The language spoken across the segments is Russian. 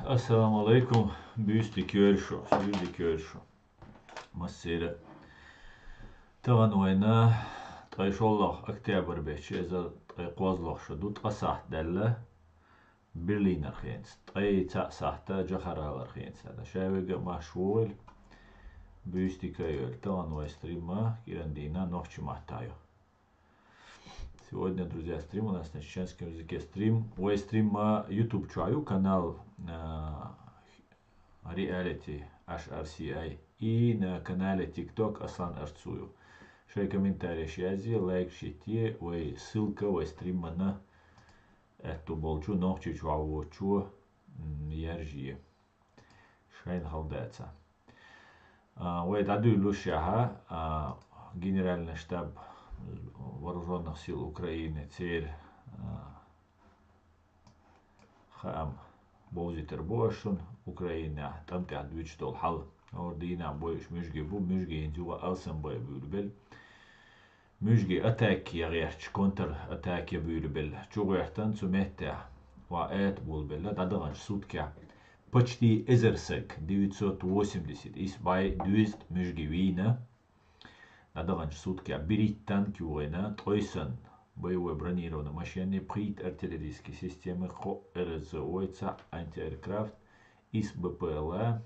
Assalamu alaikum, büyüstü körsho, sürdü körsho. Masira. Tavan oyna, tayşollah Oktyabr beşi, eza tayqozloh şudut qasah dalla, Berliner khiyens. Tay ta sahta jakharalar khiyens. Hada şavega maşhur, büyüstü köyöl. Tavan oy стрима, Кирандина, ночью махтаю. Сегодня, друзья, стрим у нас на чеченском языке. Ой, стрим YouTube чаю, канал Reality HRCI и на канале TikTok Аслан Арцую. Шей комментарий шязи, лайк шити, ой, ссылка, ой, стрим на эту болчу, ногчу чуавочу, яржи. Шейн халдается. Ой, таду лушаха, генеральный штаб вооруженных сил Украины теперь хам бозитер бошун Украина там ты отвечь тол хал ордина боиш мюжги инжуа алсам бой бюрбел мюжги атаки ярч контр атаки бюрбел чугертан сумета ваэт булбел дадаган суткя почти эзерсек 980 избай 200 мюжги вина Надаванч сутки Бириттан Кюрена, Тройсон, боевой бронированной машины, прит артиллерийские системы, Хо РЗО, антиаэркрафт, ИС БПЛА,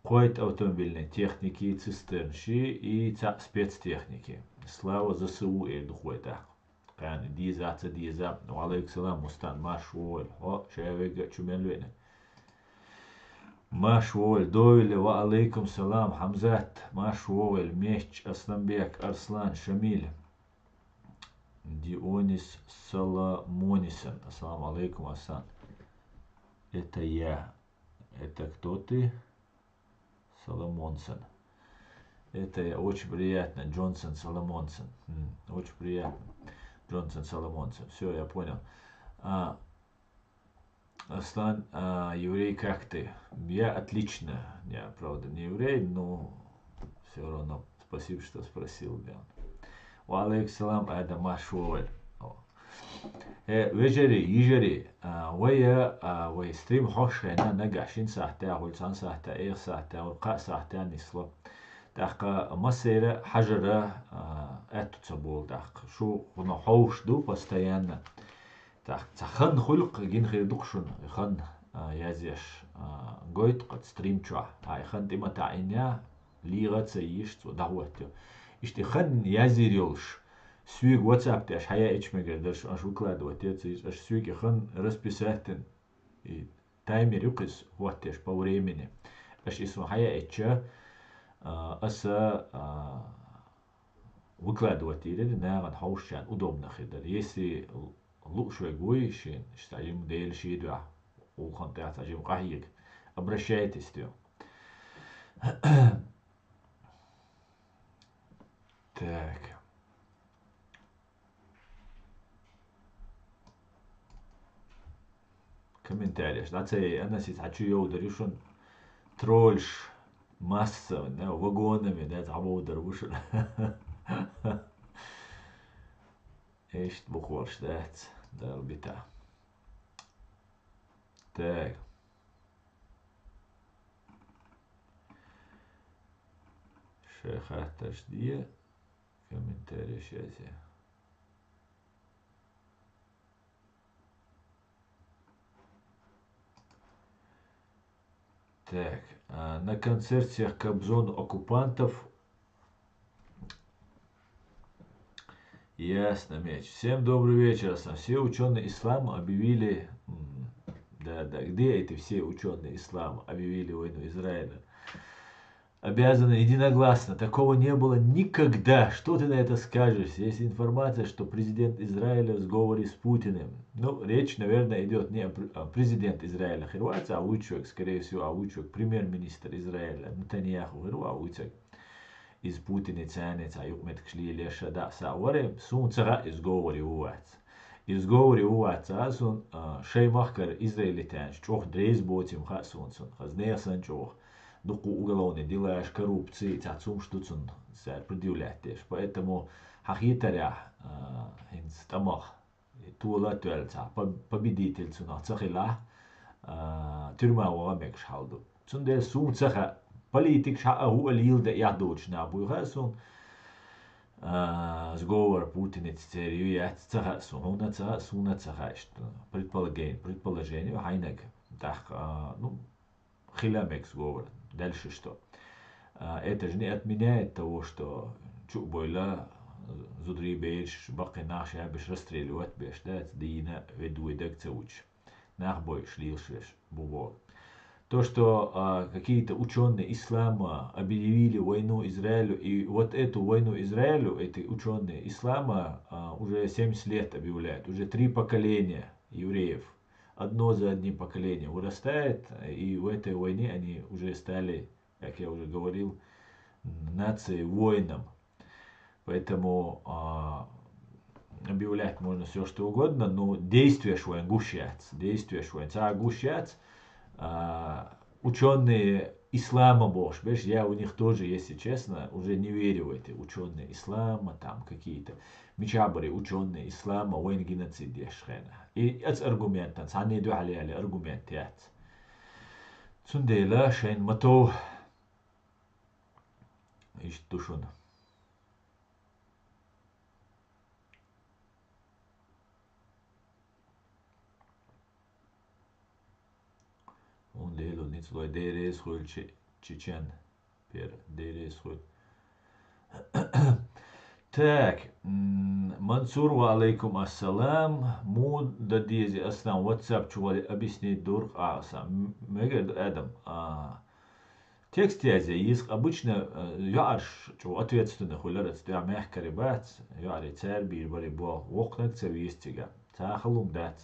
Койт автомобильной техники, цистернши и спецтехники. Слава ЗСУ и духуэта. Кан диза, алейкум мустан, машуоль, о, шевега чумелвене. Машволь, Дойле, ва алейкум салам, Хамзат, Машволь, Меч, Асланбек, Арслан, Шамиль, Дионис Соломонисон. Ассаламу алейкум, Асан. Это я. Это кто ты? Соломонсон. Это я. Очень приятно. Джонсон Соломонсон. Очень приятно. Джонсон Соломонсон. Все, я понял. Аслан, еврей, как ты? Я отлично. Я, правда, не еврей, но все равно спасибо, что спросил. Да. Ва алейкум салам, это Машуоль. Вежери, ежери, вая стрим хошена нагашин сахта, хульсан сахта, эх сахта, урка сахта нисло. Так, масера хажара, это цабул, так, шо, он хоуш ду постоянно. Так, хан хулк гин хирдукшун, хан язеш гойт кот стримча, ай хан тима таиня лига цаиш цо дахватё. Ишти хан язирёлш, сюг WhatsApp тэш хая эчмегердаш аш выкладывать эти аш сюги хан расписатен и таймер юкис ваттеш по времени. Аш исма хая эча аса выкладывать или наган хаушчан удобно хидер. Если лучший гуищин, стадим дель шидва, улхантят ажим кахик. Обращайтесь к нему. Так. Комментарии. Значит, она сейчас хочу я ударюшен тролльш масса, да, вагонами, да, забыл ударюшен. Echt behoorlijk dat daar bita. Так. Шеха таждия. Комментарий связи. Так. На концерте Кобзон оккупантов. Ясно, Меч. Всем добрый вечер. Все ученые ислама объявили, да, где эти все ученые ислама объявили войну Израиля? Обязаны единогласно. Такого не было никогда. Что ты на это скажешь? Есть информация, что президент Израиля в сговоре с Путиным. Ну, речь, наверное, идет не о президент Израиля Херватия, а Уичок, скорее всего, а Уичок, премьер-министр Израиля Нетаньяху Херватия. Из Путина ценится, юкмет кшли леша да сауаре, сун цара изговори увац. Изговори увац, сун шеймахкар израилитян, чох дрейс ботим хасун сун, хазнеясан чох. Дуку уголовные дела, коррупции, цацум штуцун, предъявляешь. Поэтому хахитаря, инстамах, тула туэльца, победитель цуна, цахила, ترما وغمك شحالدو تسندل سون تسخا политик ша هو اللي يلدا يعدوش نابو يغاسون сговор Путина церью я цага суна цага суна цага что предположение хайнек так ну хиламек сговор дальше что это же не отменяет того что чубойла зудри бейш баки наш я беш расстреливать беш да дина веду и дек цауч нах бой шлилшеш бубо. То, что какие-то ученые ислама объявили войну Израилю, и вот эту войну Израилю, эти ученые ислама уже 70 лет объявляют, уже 3 поколения евреев, одно за одним поколением вырастает, и в этой войне они уже стали, как я уже говорил, нацией воином. Поэтому объявлять можно все что угодно, но действия швоен гущац, действия швоен ца гущац. Ученые ислама бош, беш, я у них тоже, если честно, уже не верю в эти ученые ислама, там какие-то мичабари ученые ислама, войн геноцид яшхена. И это аргумент, они иду алей аргумент, яц. Сундела шейн мато иш тушун. Он делал не свой дерез хуй чечен пер дерез хуй. Так, Мансур, ва алейкум ассалам. Му да дизи аслам WhatsApp чували объяснить дур асам. Мегер Адам. Текст язе есть обычно яш чу ответственно хулерец да мягкий бат яри царь бир бали бо вокнак цевистига. Тахалум дат.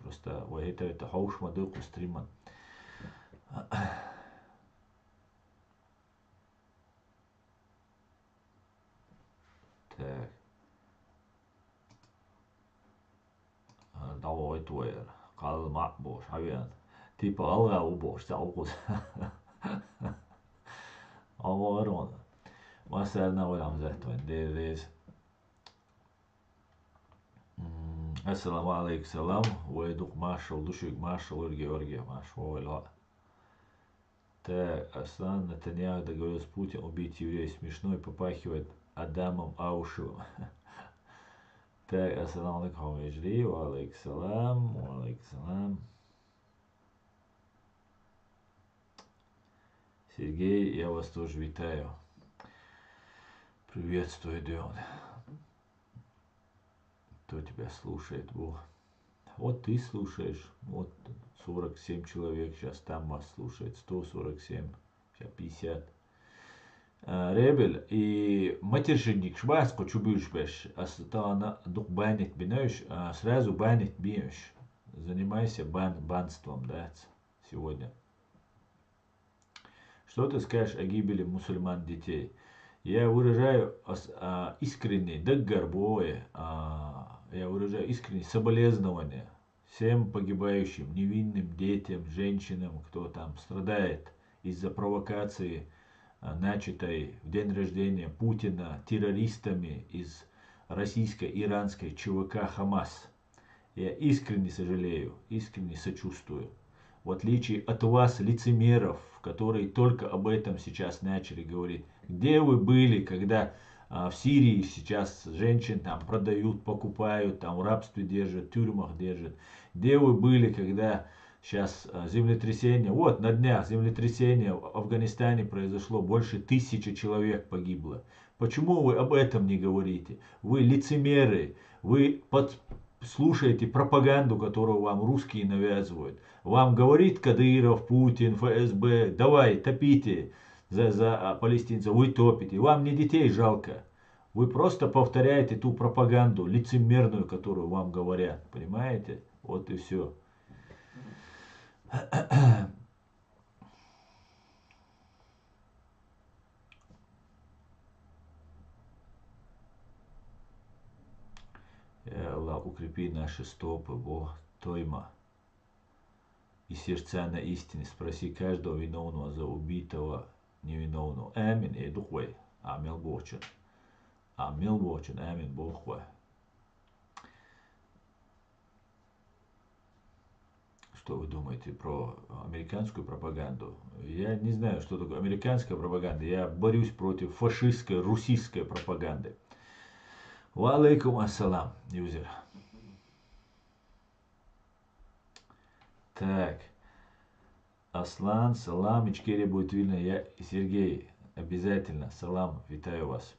Просто это хауш мадыку стриман. Так. Давай твоер. Калма бош хавян. Типа алга у бош залгус. Алгарон. Масална валам затвен дерез. Ассаламу алейкум салам. Уэдук машал душик машал орги машал ла. Так, Аслан Натаньяху договорился с Путиным убить евреев. Смешно и попахивает Адамом Аушевым. Так, ассаламу алейкум вежри, ва алейкум салам. Сергей, я вас тоже витаю. Приветствую, Дион. Кто тебя слушает, Бог? Вот ты слушаешь, вот 47 человек, сейчас там вас слушает, 147, сейчас 50. Ребель и матершинник швас хочу бишь беш, астана дух банить бинаешь, сразу банить бьешь. Занимайся банством, да, сегодня. Что ты скажешь о гибели мусульман детей? Я выражаю искренне, я выражаю искреннее соболезнования всем погибающим, невинным детям, женщинам, кто там страдает из-за провокации, начатой в день рождения Путина террористами из российско-иранской ЧВК «Хамас». Я искренне сожалею, искренне сочувствую. В отличие от вас, лицемеров, которые только об этом сейчас начали говорить. Где вы были, когда в Сирии сейчас женщин там продают, покупают, там в рабстве держат, в тюрьмах держат? Где вы были, когда сейчас землетрясение, вот на днях землетрясение в Афганистане произошло, больше 1000 человек погибло. Почему вы об этом не говорите? Вы лицемеры, вы слушаете пропаганду, которую вам русские навязывают. Вам говорит Кадыров, Путин, ФСБ, давай топите за палестинцев, вы топите. Вам не детей жалко. Вы просто повторяете ту пропаганду лицемерную, которую вам говорят. Понимаете? Вот и все. Аллах, укрепи наши стопы, Бог, тойма и сердца на истине. Спроси каждого виновного за убитого невиновного. Амин, и духвей. Амил Бочен. Амил Бочен, амин, Бог. что вы думаете про американскую пропаганду. Я не знаю, что такое американская пропаганда. Я борюсь против фашистской, русской пропаганды. Ва алейкум ассалам, юзер. Так. Аслан, салам, Ичкерия будет видно. Я и Сергей. Обязательно. Салам, витаю вас.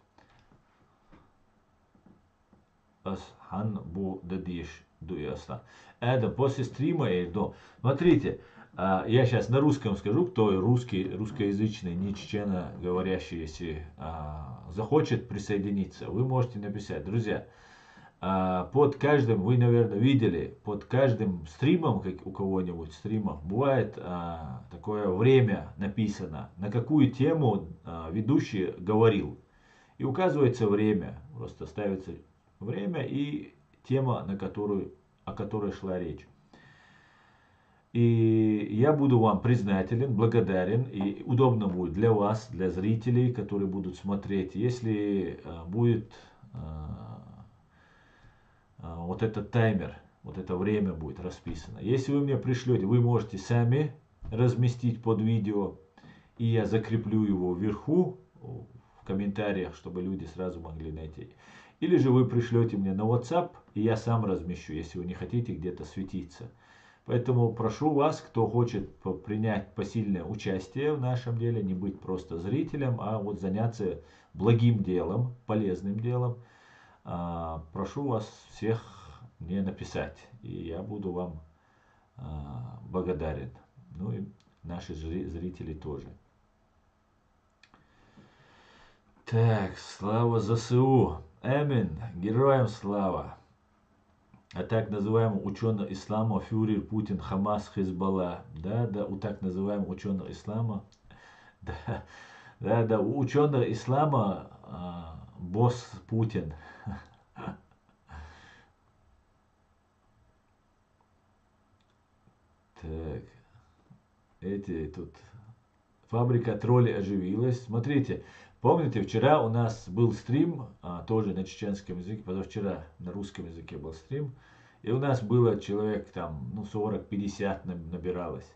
Асхан бу дадиш. Дуясно. Это после стрима и до. Смотрите, я сейчас на русском скажу, кто русскоязычный, не чечено говорящий, если захочет присоединиться, вы можете написать. Друзья, под каждым, вы, наверное, видели, под каждым стримом, как у кого-нибудь стримов, бывает такое время написано, на какую тему ведущий говорил. И указывается время, просто ставится время и тема, о которой шла речь. И я буду вам признателен, благодарен, и удобно будет для вас, для зрителей, которые будут смотреть, если будет вот этот таймер, вот это время будет расписано. Если вы мне пришлете, вы можете сами разместить под видео, и я закреплю его вверху, в комментариях, чтобы люди сразу могли найти. Или же вы пришлете мне на WhatsApp, и я сам размещу, если вы не хотите где-то светиться. Поэтому прошу вас, кто хочет принять посильное участие в нашем деле, не быть просто зрителем, а вот заняться благим делом, полезным делом, прошу вас всех мне написать, и я буду вам благодарен. Ну и наши зрители тоже. Так, слава ЗСУ. Амин. Героям слава. А так называемый ученый ислама фюрер Путин, Хамас, Хизбалла. Да, у так называемого ученого ислама. Да, у ученого ислама босс Путин. Так, эти тут фабрика троллей оживилась. Смотрите, помните, вчера у нас был стрим, тоже на чеченском языке, позавчера на русском языке был стрим, и у нас было человек там, 40-50 набиралось.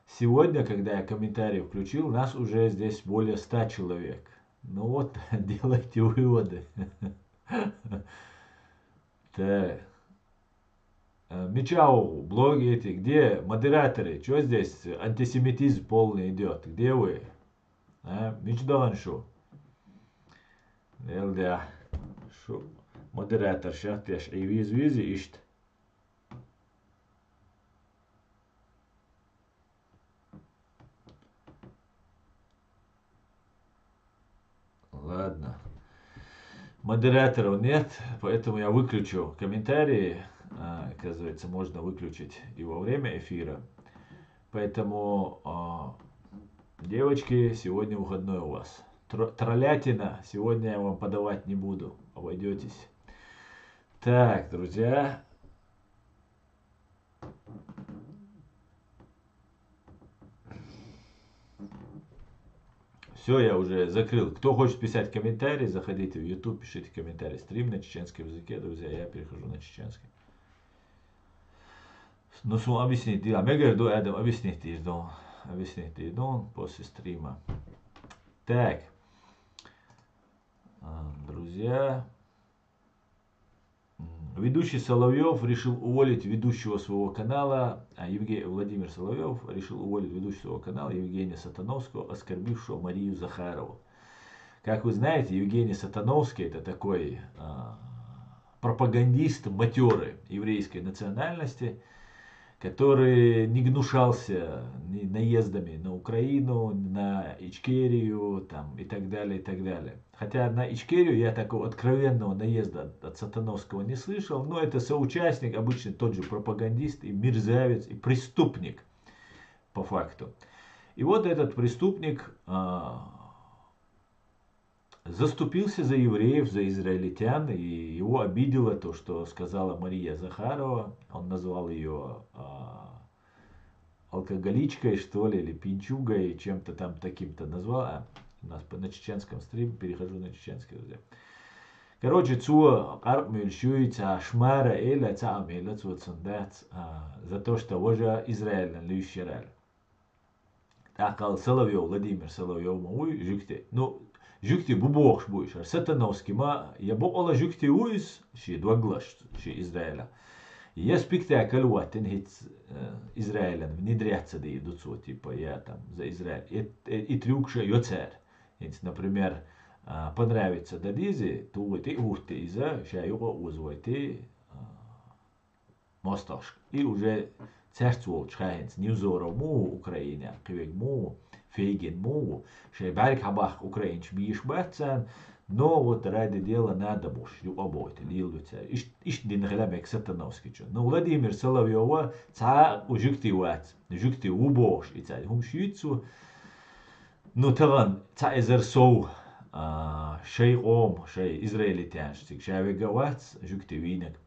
Сегодня, когда я комментарий включил, нас уже здесь более 100 человек. Ну вот, делайте выводы. Так. Мичау, блоги эти, где модераторы? Что здесь антисемитизм полный идет? Где вы? Мичдоншу. Элда. Шо? Модератор, сейчас я и визи ищет. Ладно. Модераторов нет, поэтому я выключу комментарии. Оказывается, можно выключить и во время эфира. Поэтому, девочки, сегодня выходной у вас. Троллятина сегодня я вам подавать не буду. Обойдетесь. Так, друзья. Все, я уже закрыл. Кто хочет писать комментарии, заходите в YouTube, пишите комментарии. Стрим на чеченском языке, друзья. Я перехожу на чеченский. Ну, объяснить, да, Мегерду Эдам, объяснить издон после стрима. Так, друзья, ведущий Соловьев решил уволить ведущего своего канала, Владимир Соловьев решил уволить ведущего своего канала Евгения Сатановского, оскорбившего Марию Захарову. Как вы знаете, Евгений Сатановский это такой пропагандист матерый еврейской национальности, который не гнушался наездами на Украину, на Ичкерию там, и так далее, и так далее. Хотя на Ичкерию я такого откровенного наезда от Сатановского не слышал, но это соучастник, обычно тот же пропагандист и мерзавец, и преступник по факту. И вот этот преступник заступился за евреев, за израильтян, и его обидело то, что сказала Мария Захарова. Он назвал ее алкоголичкой, что ли, или пинчугой, чем-то там таким-то назвал. У нас на чеченском стриме, перехожу на чеченский, друзья. Короче, цу карп мельшуется шмара или цамела цуцендец за то, что уже Израиль лющерал. Такал Соловьев, Владимир Соловьев, мой жукте. Ну, жукте бубохш будешь. Сатановский, ма, я бокола жукте уис, ши двоглаш, ши Израиля. Я спектакль вот, хит Израиля, внедряться да идут, типа, я там за Израиль. И трюкша йоцер. Например, понравится Дадизе, то вот и ухты из-за шайого узвойте мосташ. И уже церцвол чхайнц ньюзоров му Украине, квег му, фейген му, шай барик хабах украинч биш бацан, но вот ради дела надо буш, обойте, лилдуца. Иш дин хлебек сатановский. Но Владимир Соловьева ца ужукти ват, жукти убош, и ца хум шицу, ну таган ца эзер соу, шей ом, шей израилитян, штик шаве гават, жукти винек.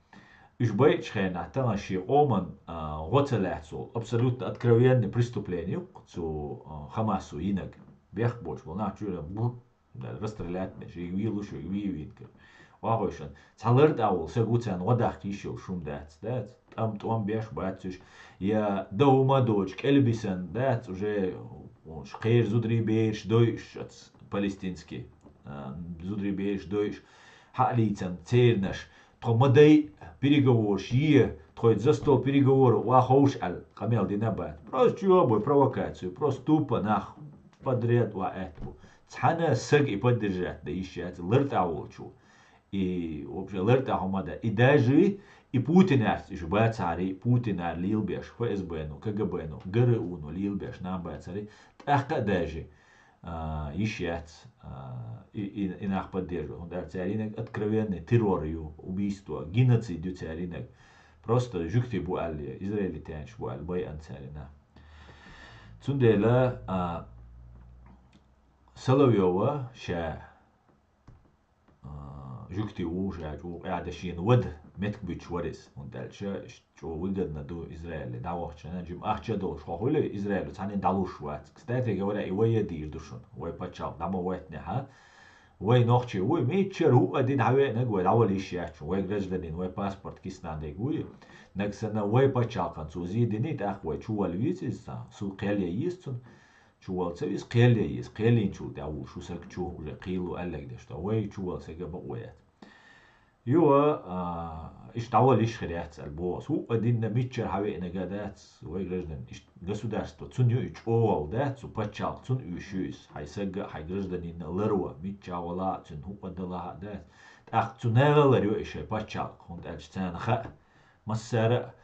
Уж бэйчхэн атан ши оман гоцелэцул абсолютно откровенное преступление цу Хамасу инак бех больше был начал расстрелять не ши вилу ши вивинка вагошан цалэр даул сегуцан водах еще шум дац там бех бацуш я дома дочь эльбисан дац уже шхейр зудри бейш дойш палестинский зудри бейш дойш халицан цернаш Томадей переговор, шие, тходит за стол переговоров, вахоуш аль, камел динабат. Просто чего провокацию, просто тупо нах подряд ва этому. Цхана сыг и поддержать, да ищать, лырта волчу. И вообще лырта хомада. И даже и Путин еще бацари, Путин лилбеш, ФСБ, КГБ, ГРУ, лилбеш, нам бацари. Тахка даже. Ищать и нах поддерживать. Он даже царинок откровенный террор, убийство, геноцид царинок. Просто жукти буали, израильтянш буали, бой анцарина. Цундела Соловьева ша жукти уже адашин вод метк бичворис. Он дальше что выгодно до Израиля. Да вообще, наджим ахчадол, что хули Израилю, цанин далушват. Кстати говоря, и вы едир душон, вы почал, дама вэтне, ха? Вы ночи, вы мечер, у один хаве, негве, давали ищать, вы гражданин, вы паспорт киснандек, вы. Нексана вы почал, концу зидини, так вы чувал визис, су келья есть, чувал цевис, келья есть, кельин чул, да у шусак чу, уже килу аллег, что вы чувал сега бауэт. Юа اشتعول خريات البوس هو أدينا ميتشر هاوي نجادات ويجرجدن государство цуню ич оал да цу пачал цун üşüs хайсага хайгржданин лырва митчавала цун хупадала да ах цунелалар ю ише пачал хунд элчтан ха массара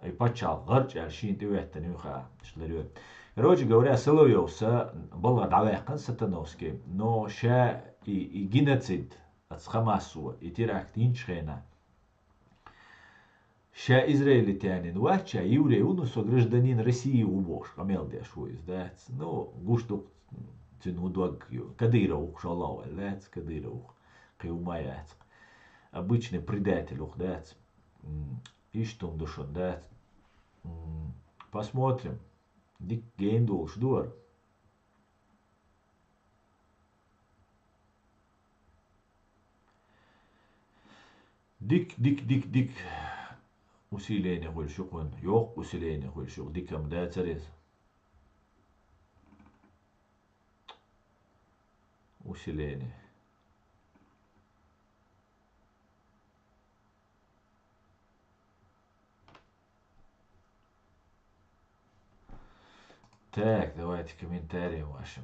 и пачал гарч элшин тиветтен юха шлерю. Короче говоря, Соловьевса был давайкан Сатановский, но ша и геноцид от Хамасу и теракт инчхена. Ша израильтянин вача еврей унусо гражданин России убош камел дешуис да ну гуштук цину дог Кадыров шалава да Кадыров киумаят обычный предатель да и что он душон да посмотрим дик гейндул ждур дик усиление хольшук он yok усиление хольшук дикам да царез усиление так давайте комментарии ваши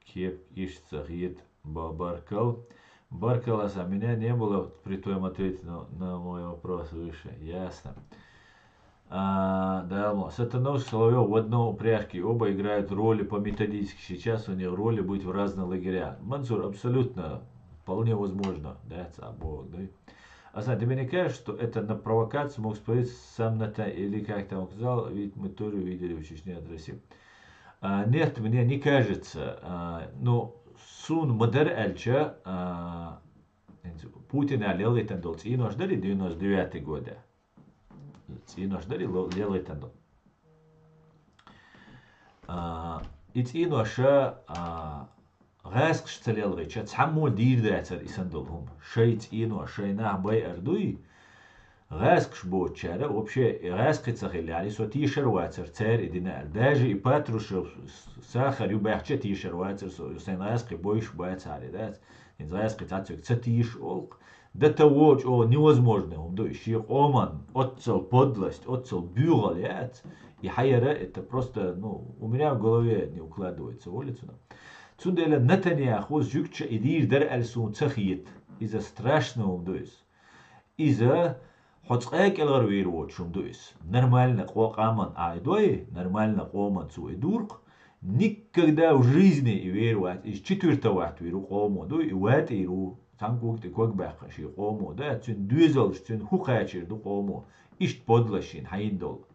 кеп ишца гид бабаркал Баркаласа, меня не было при твоем ответе на мой вопрос выше. Ясно. Да, Сатановский, Соловьев в одной упряжке. Оба играют роли по методически. Сейчас у них роли быть в разных лагерях. Мансур, абсолютно, вполне возможно. Да, Бог, да. Асан, тебе не кажется, что это на провокацию мог спорить сам Натан, или как там сказал, ведь мы тоже видели в Чечне от России. Нет, мне не кажется. Но Сун модер эльча Путин лел этандол. Цинош дали 99 года. Цинош дали лел этандол. И циноша غاسق شتليل غيتش تحمل دير داتر إسندلهم شيت إنو شيناه باي أردوي غاسق شبوت شارع وبشي غاسق تسخيل يعني سو تيشر واتر تار إدينا داجي إباتروش ساخر يباحش تيشر واتر سو سين غاسق بويش بوات على ذات إن غاسق تعتك تتيش أولق ده توج أو невозможно هم دو إشي قومان أتصل подлость أتصل бюролят и хайера это просто ну у меня в голове не укладывается улицу. Цунделя Нетаньяху зюкча идир дар элсун цахиет иза страшно дуис иза حتقاك الغروير واتشم دويس нормально قوقаман айдой нормально قومан цу идурк никогда в жизни и верует из четвертого вахт веру قومو дой и ват иру танкук ты как баха ши قومو да цун дюзел цун хукачер ду قومو ишт подлашин хайндол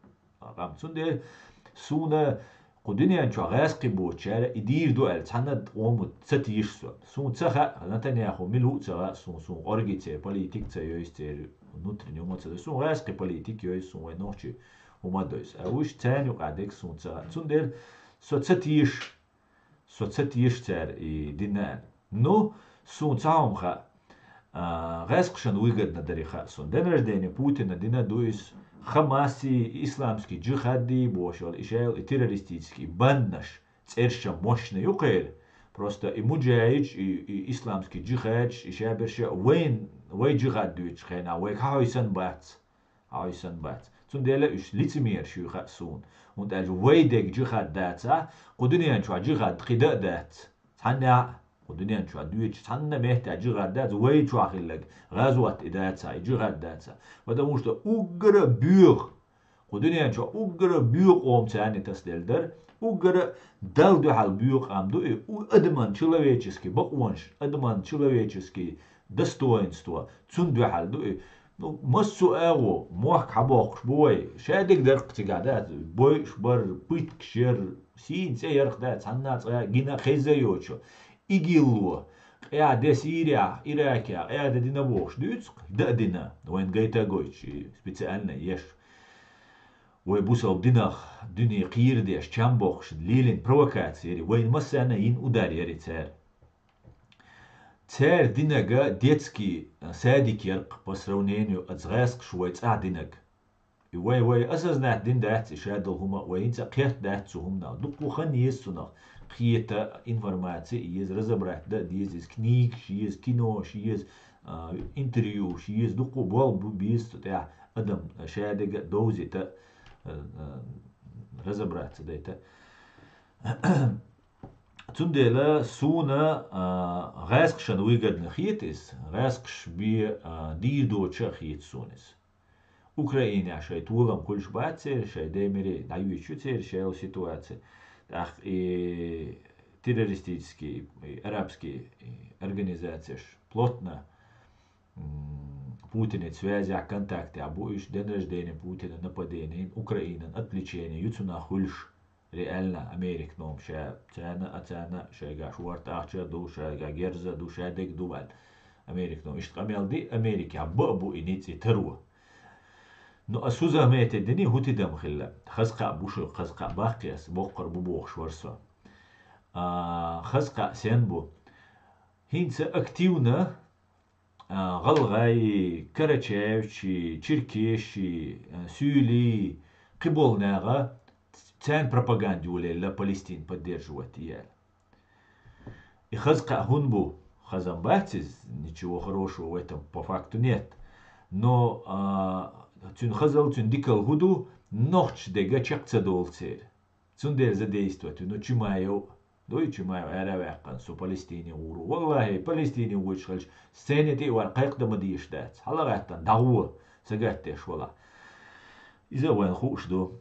قام цунде суна قدنيا شو غاسقي بوتشارة يدير دوال تحند قومو تساتيشسو سون تسخا نتنياهو ملو تسخا سون أورجيتي بوليتيك تسيويستي внутренний эмоции сун غاسقي بوليتيك يوي سون وينوشي وما دويس أوش تاني وقعدك سون تسخا سون دير سو تساتيش تار دينان نو سون تساهم خا غاسقشن ويقدنا دريخا سون دينر ديني بوتين دينا دويس Хамаси, исламский джихади, бошел, ишел, и террористический банднаш, церща мощный юкер, просто и муджаич, и исламский джихад, и шаберша, вейн джихад дуич, хена, вейк хауйсан бац. Цунделя уж лицемер шуха сун, und als вейдек джихад даца, кудуниан шуа джихад хида дац. Ханна ودنيا شو عدويتش حنا مهتا جغاد دات ويد شو أخيلك غازوات إداتها جغاد داتها وده مش ده أجر بيوغ ودنيا شو أجر بيوغ قوم تاني تسدل در أجر دل ده حال بيوغ عم دو أدمان человеческий بقوانش أدمان человеческий достоинство تون ده حال دو ну مسو أغو موح حباقش بوي شادك درق تقعدات بوي شبر بيت كشير سين سيرق دات حنا جينا خيزيوتشو إيجيلو قاعدة سيريا إراكيا قاعدة دينا بوش دوتسق دا دينا وين جايتا جويتش سبيتسألنا يش ويبوسو بدينخ دنيا قير ديش تشامبوخش ليلين بروكاتسيري وين مسانا ين أدار يري تار ديناغا ديتسكي ساديك يرق بسرونينيو أتغاسق شويت ديناغ وي أساسنات دين دات شادل هما وين قيت دات سهمنا دقو خنيسونا قيتا информации есть разобрать да есть книг есть кино есть интервью есть духу бол бубист да адам шадега дози та разобраться да это цундела суна غاسقشن ويقدن خيتس غاسقش بي ديدو تشخيت سونس Украине شاي тулам кульш бацер шай демери даюичу цер шай ситуация и террористические и арабские организации плотно Путин связи, контакты, обоишь день рождения Путина, нападение, Украина, отвлечение, ютуна хульш, реально Америк ном, ша цена, шайга шуарта, ахча душа, герза, душа дек дуваль, Америк ном, ишт камелди Америки, абу иницы теру. Но асуза мете дени хути дам хилла, хазка бушо, хазка бахкиас, бохкар бубох шварсо. خزقة سينبو هينسا активно غلغاي كراتشيفشي تشيركيشي سولي قبولناغا تان пропаганду لا Палестин поддерживать я. И خزقة هунбу хазамбатиз ничего хорошего в этом по факту нет. Но тюн хазал тюн дикал худу ночь дега чакца долцер. Тюн дел задействовать, но чимаю دويتش ما عراقا سو فلسطيني ورو والله فلسطيني ويشغلش سنتي ورقيق دم ديش دات حلا غاتن دعوة سجاتش والله إذا وين خوش دو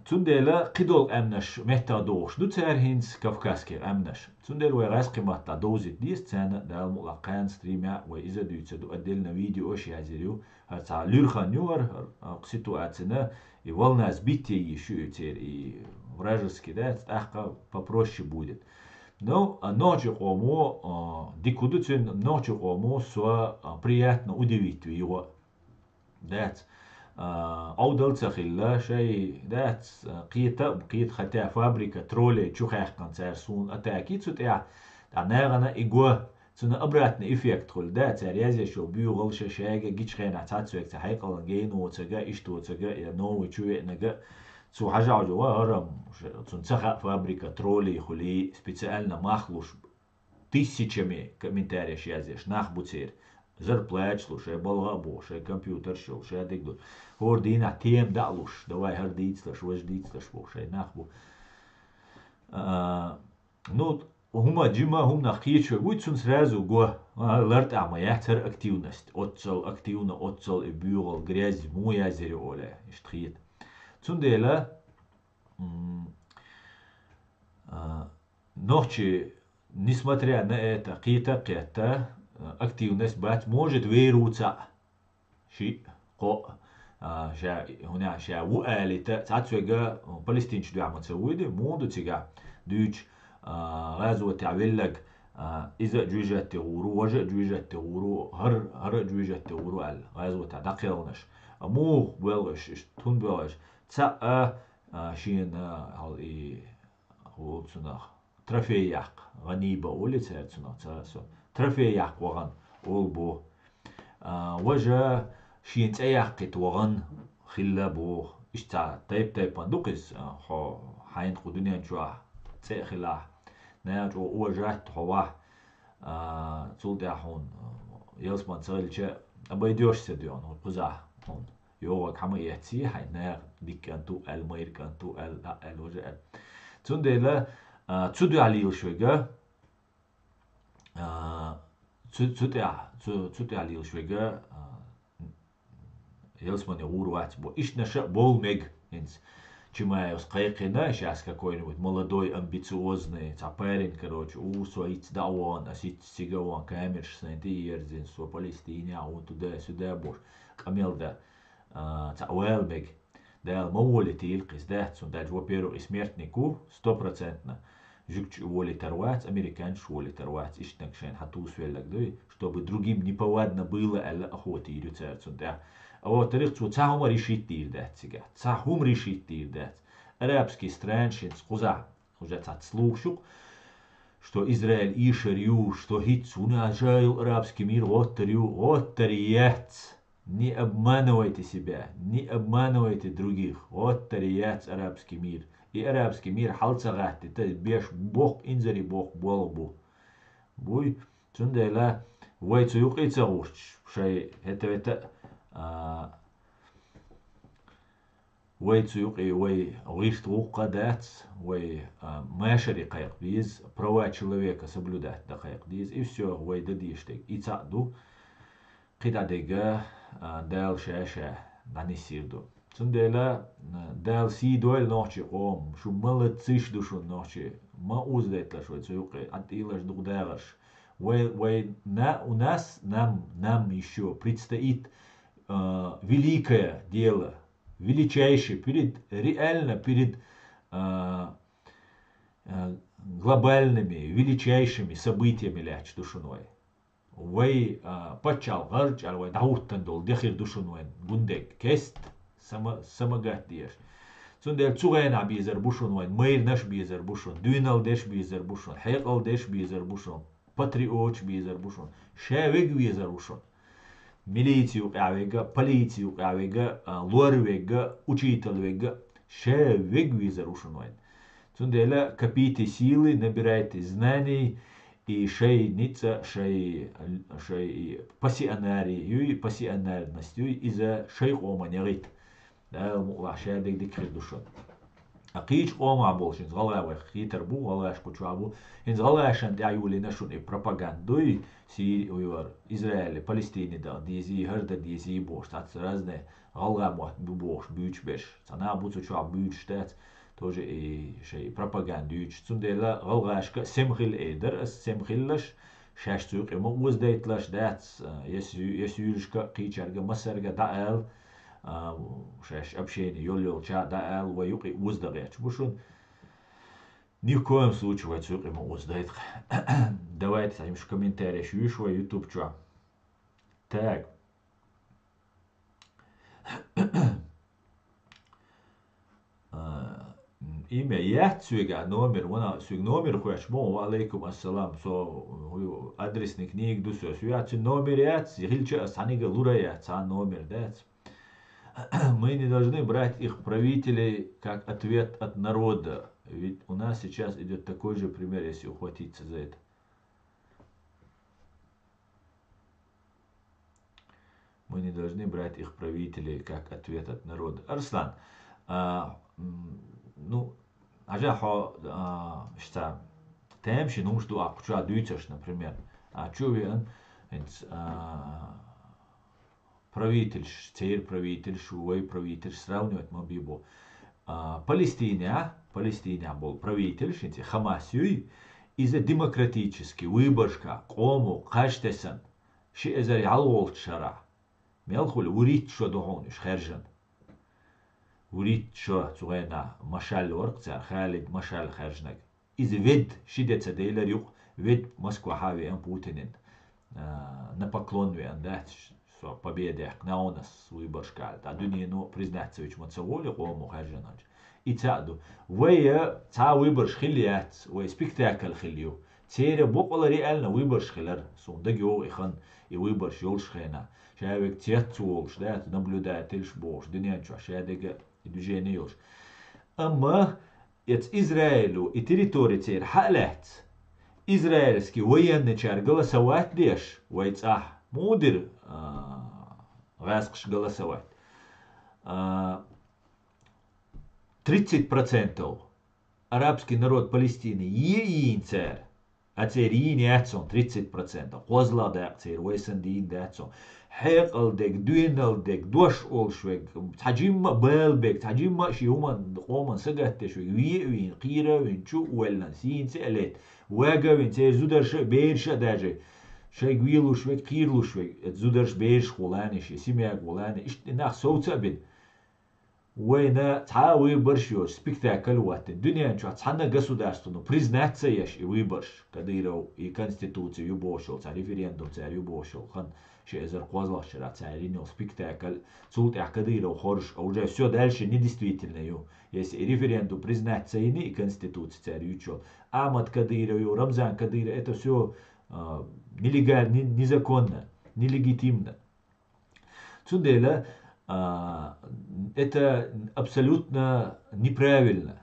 تندلا قدول أمنش مهتا دوش دو تسار هينس كافكاسكي أمنش تندل ويغاس قيمة دوزت ديس سنة دال ملاقان ستريمع وإذا دويتش دو أدلنا فيديو أشي هزيريو هرتا لورخان نور سитуацина и волна сбития еще и вражеский, да, так попроще будет. Но ночью кому дикудуцин ночью кому со приятно удивить его, да, аудалца хилла шей, да, قيت хотя фабрика троллей чухах концерт сун атакит сут я ناغنا إجوا تنا أبراتنا إفكت كل ده تريزة شو بيو غلش شاقة جيش خينا تعتسوك تحقق لنجين وتجا إشتو تجا يا نو وشوي نجا سو حاجة عجوا هرم تنسخ فابريكا ترولي خلي سبيциально مخلوش тысячами комментариев yazışı nah bu çer zar plaçlu şey balga bu şey kompüter şu şey degdu ordina tem daluş davay her ditsla şu ditsla şu şey nah bu ну هما جيما هم نخيش ويتسون сразу го ларт ама яхтер активность отцол активно отцол и бюрол грязь му язере оле иштхит цундела ночи несмотря на это какие-то активность бать может вернуться شيء قو شا هنا شا وقالت تعتوجا فلسطين شو عم تسوي ده موندو تيجا دوتش غازو تعبلك إذا جوجة تغورو وجه جوجة تغورو هر جوجة تغورو ال غازو تعدقيلنش مو بلغش تون بلغش تسا شين هالي هو تسنخ ترفيق غنيبة أولي تسنخ تسا ترفيق وغن أول بو وجه شين تأيقت وغن خلا بو إشتا تايب بندقس حين قدنيا جوا تأخلا ناجو وجهت هوا تولد هون يلسمان تغلش أبا يدوش سديون قزا هون يوغا كما يحتي حين ناغ ديك أنتو المير كنتو الوجه تندلا تسدو عليه شوية تسدو عليه شوية يلسمان يغور وقت بو إيش نشأ بول ميج إنس Чимаев скайкина, сейчас какой-нибудь молодой, амбициозный, парень, короче, суиц даон, сигаван, камерш, сантиерзин, со Палестине, а он туда-сюда бош. Камелда, уэлмег, да, моволи тилкис, да, сундаж, во-первых, и смертнику, 100%, жукч воли торвать, американец воли торвать, ишнакшен, хатус веллак, да, чтобы другим неповадно было, а охота и рюцерцун, да. А во-вторых, цахум решит тирдат сега. Цахум решит тирдат. Арабский странщик сказал, уже так слушал, что Израиль и Шарью, что Хитсуна жил арабский мир, отториец. Не обманывайте себя, не обманывайте других. Отториец арабский мир. И арабский мир халцагат, это беш бог инзари бог болбу. Буй, цундела, вайцу юкица уж, шай, это ويتسوق وي غيشت وقدات وي ماشري قيق بيز права человека соблюдать دقيق ديز и все وي дадиштек и цаду قيداديغا دال شاشة نانيسيردو цундела дал си дуэль ночи ом шу молодциш душу ночи ما уздетла шо цуюк атилаш дугдалаш وي у нас нам еще предстоит великое дело, величайшее, реально перед глобальными, величайшими событиями ляч душуной. Вай почал гарч, а вай дауттандол, дехир душуной, гундек, кест, самогат деш. Цундел цугайна бизер бушуной, мейр наш бизер бушун, дюйнал деш бизер бушун, хайкал деш бизер бушун, патриоч бизер бушун, шевик бизер бушун. Милицию кавега, полицию кавега, лорвега, учительвега, шевег визарушенуэн. Цундела копите силы, набирайте знаний и шей ница, шей пассионарностью из-за шей ома нерит. Да, мула шедек дикрит душон. أقيش قوم عبوش إن غلا وخيتر بو غلاش كتشابو إن غلاشان دعيولي نشون إبروباغاندوي سي ويور إسرائيل فلسطين دا ديزي هردا ديزي بوش تات رازنة غلا موات بوش بيوش بيش تنا بوتو شعب بيوش تات توجه شيء بروباغاندويش تندلا غلاش سمخيل إيدر سمخيلش شاش سوق إما وز دايتلاش دات يسيولشكا قيشارجا مسرجا داال شاش общение يوليول ча да эл ваюки уздагать бушун ни в коем случае вайцук ему уздает. Давайте садим в комментариях шуишва YouTube ча. Так. имя яцвига номер, вона свиг номер хуяч, мо алейкум ассалам, со адресный книг дусос, яци номер яц, хильча санига лура яц, номер дац. Мы не должны брать их правителей как ответ от народа, ведь у нас сейчас идет такой же пример, если ухватиться за это. Мы не должны брать их правителей как ответ от народа. Арслан, ну, что темши нужду акча дюйцеш, например. Чувен, правитель, царь правитель, шувой правитель, сравнивать мы бибо. Палестиня был правитель, шинти Хамасюй, из-за демократически выборшка, кому, каштесан, ши эзари алволт шара. ميلخول وريت شو دهونش خرجن وريت شو تغينا مشال ورق تاع خالد مشال خرجنك إذا ود شدة تديلر يق ود موسكو حاوي أن بوتينين نباكلون وي أن دهت سو победа на нас выборшка та дуния но признаться ведь мы цаволи قوم خرجناج إتعدو ويا تا ويبرش خليات ويا سبيكتاكل خليو تيرا بوقلا ريالنا ويبرش خلر صندق يو إخن يويبرش يولش خينا شابك تيتولش دات наблюдатель бош днянчу шадега движение أما يت إسرائيل и территория تير حالات إسرائيلский военный чар голосовать лишь войцах мудр раскш голосовать 30% арабский народ Палестины еин царь а царь не отцом 30% козла да царь войсан дин да отцом حيقل دك دوينل دك دوش أول شوي تحجيم بالبك تحجيم ما شيء هما قوما سجت شوي وين قيرة وين شو ولا سين سألت واجا وين زودرش بيرش داجي شيء قويلو شوي قيرلو شوي زودرش بيرش خلاني شيء سمع خلاني إيش ناخ صوت أبد وين تعاوي برشيو سبيكتاكل وقت الدنيا شو تحنا قصو دارستونو بريزنات سيش ويبرش كديرو كونستيتوцию يبوشل تاع ريفرندوم تاع يبوشل خن شيء إذا قوزلا شرع تعلينه спектакль цулт акадыра хорш а уже все дальше недействительно ю если референдум признать цейны и конституцию царючо Амад Кадыров и Рамзан Кадыров это все нелегально незаконно нелегитимно Цундела это абсолютно неправильно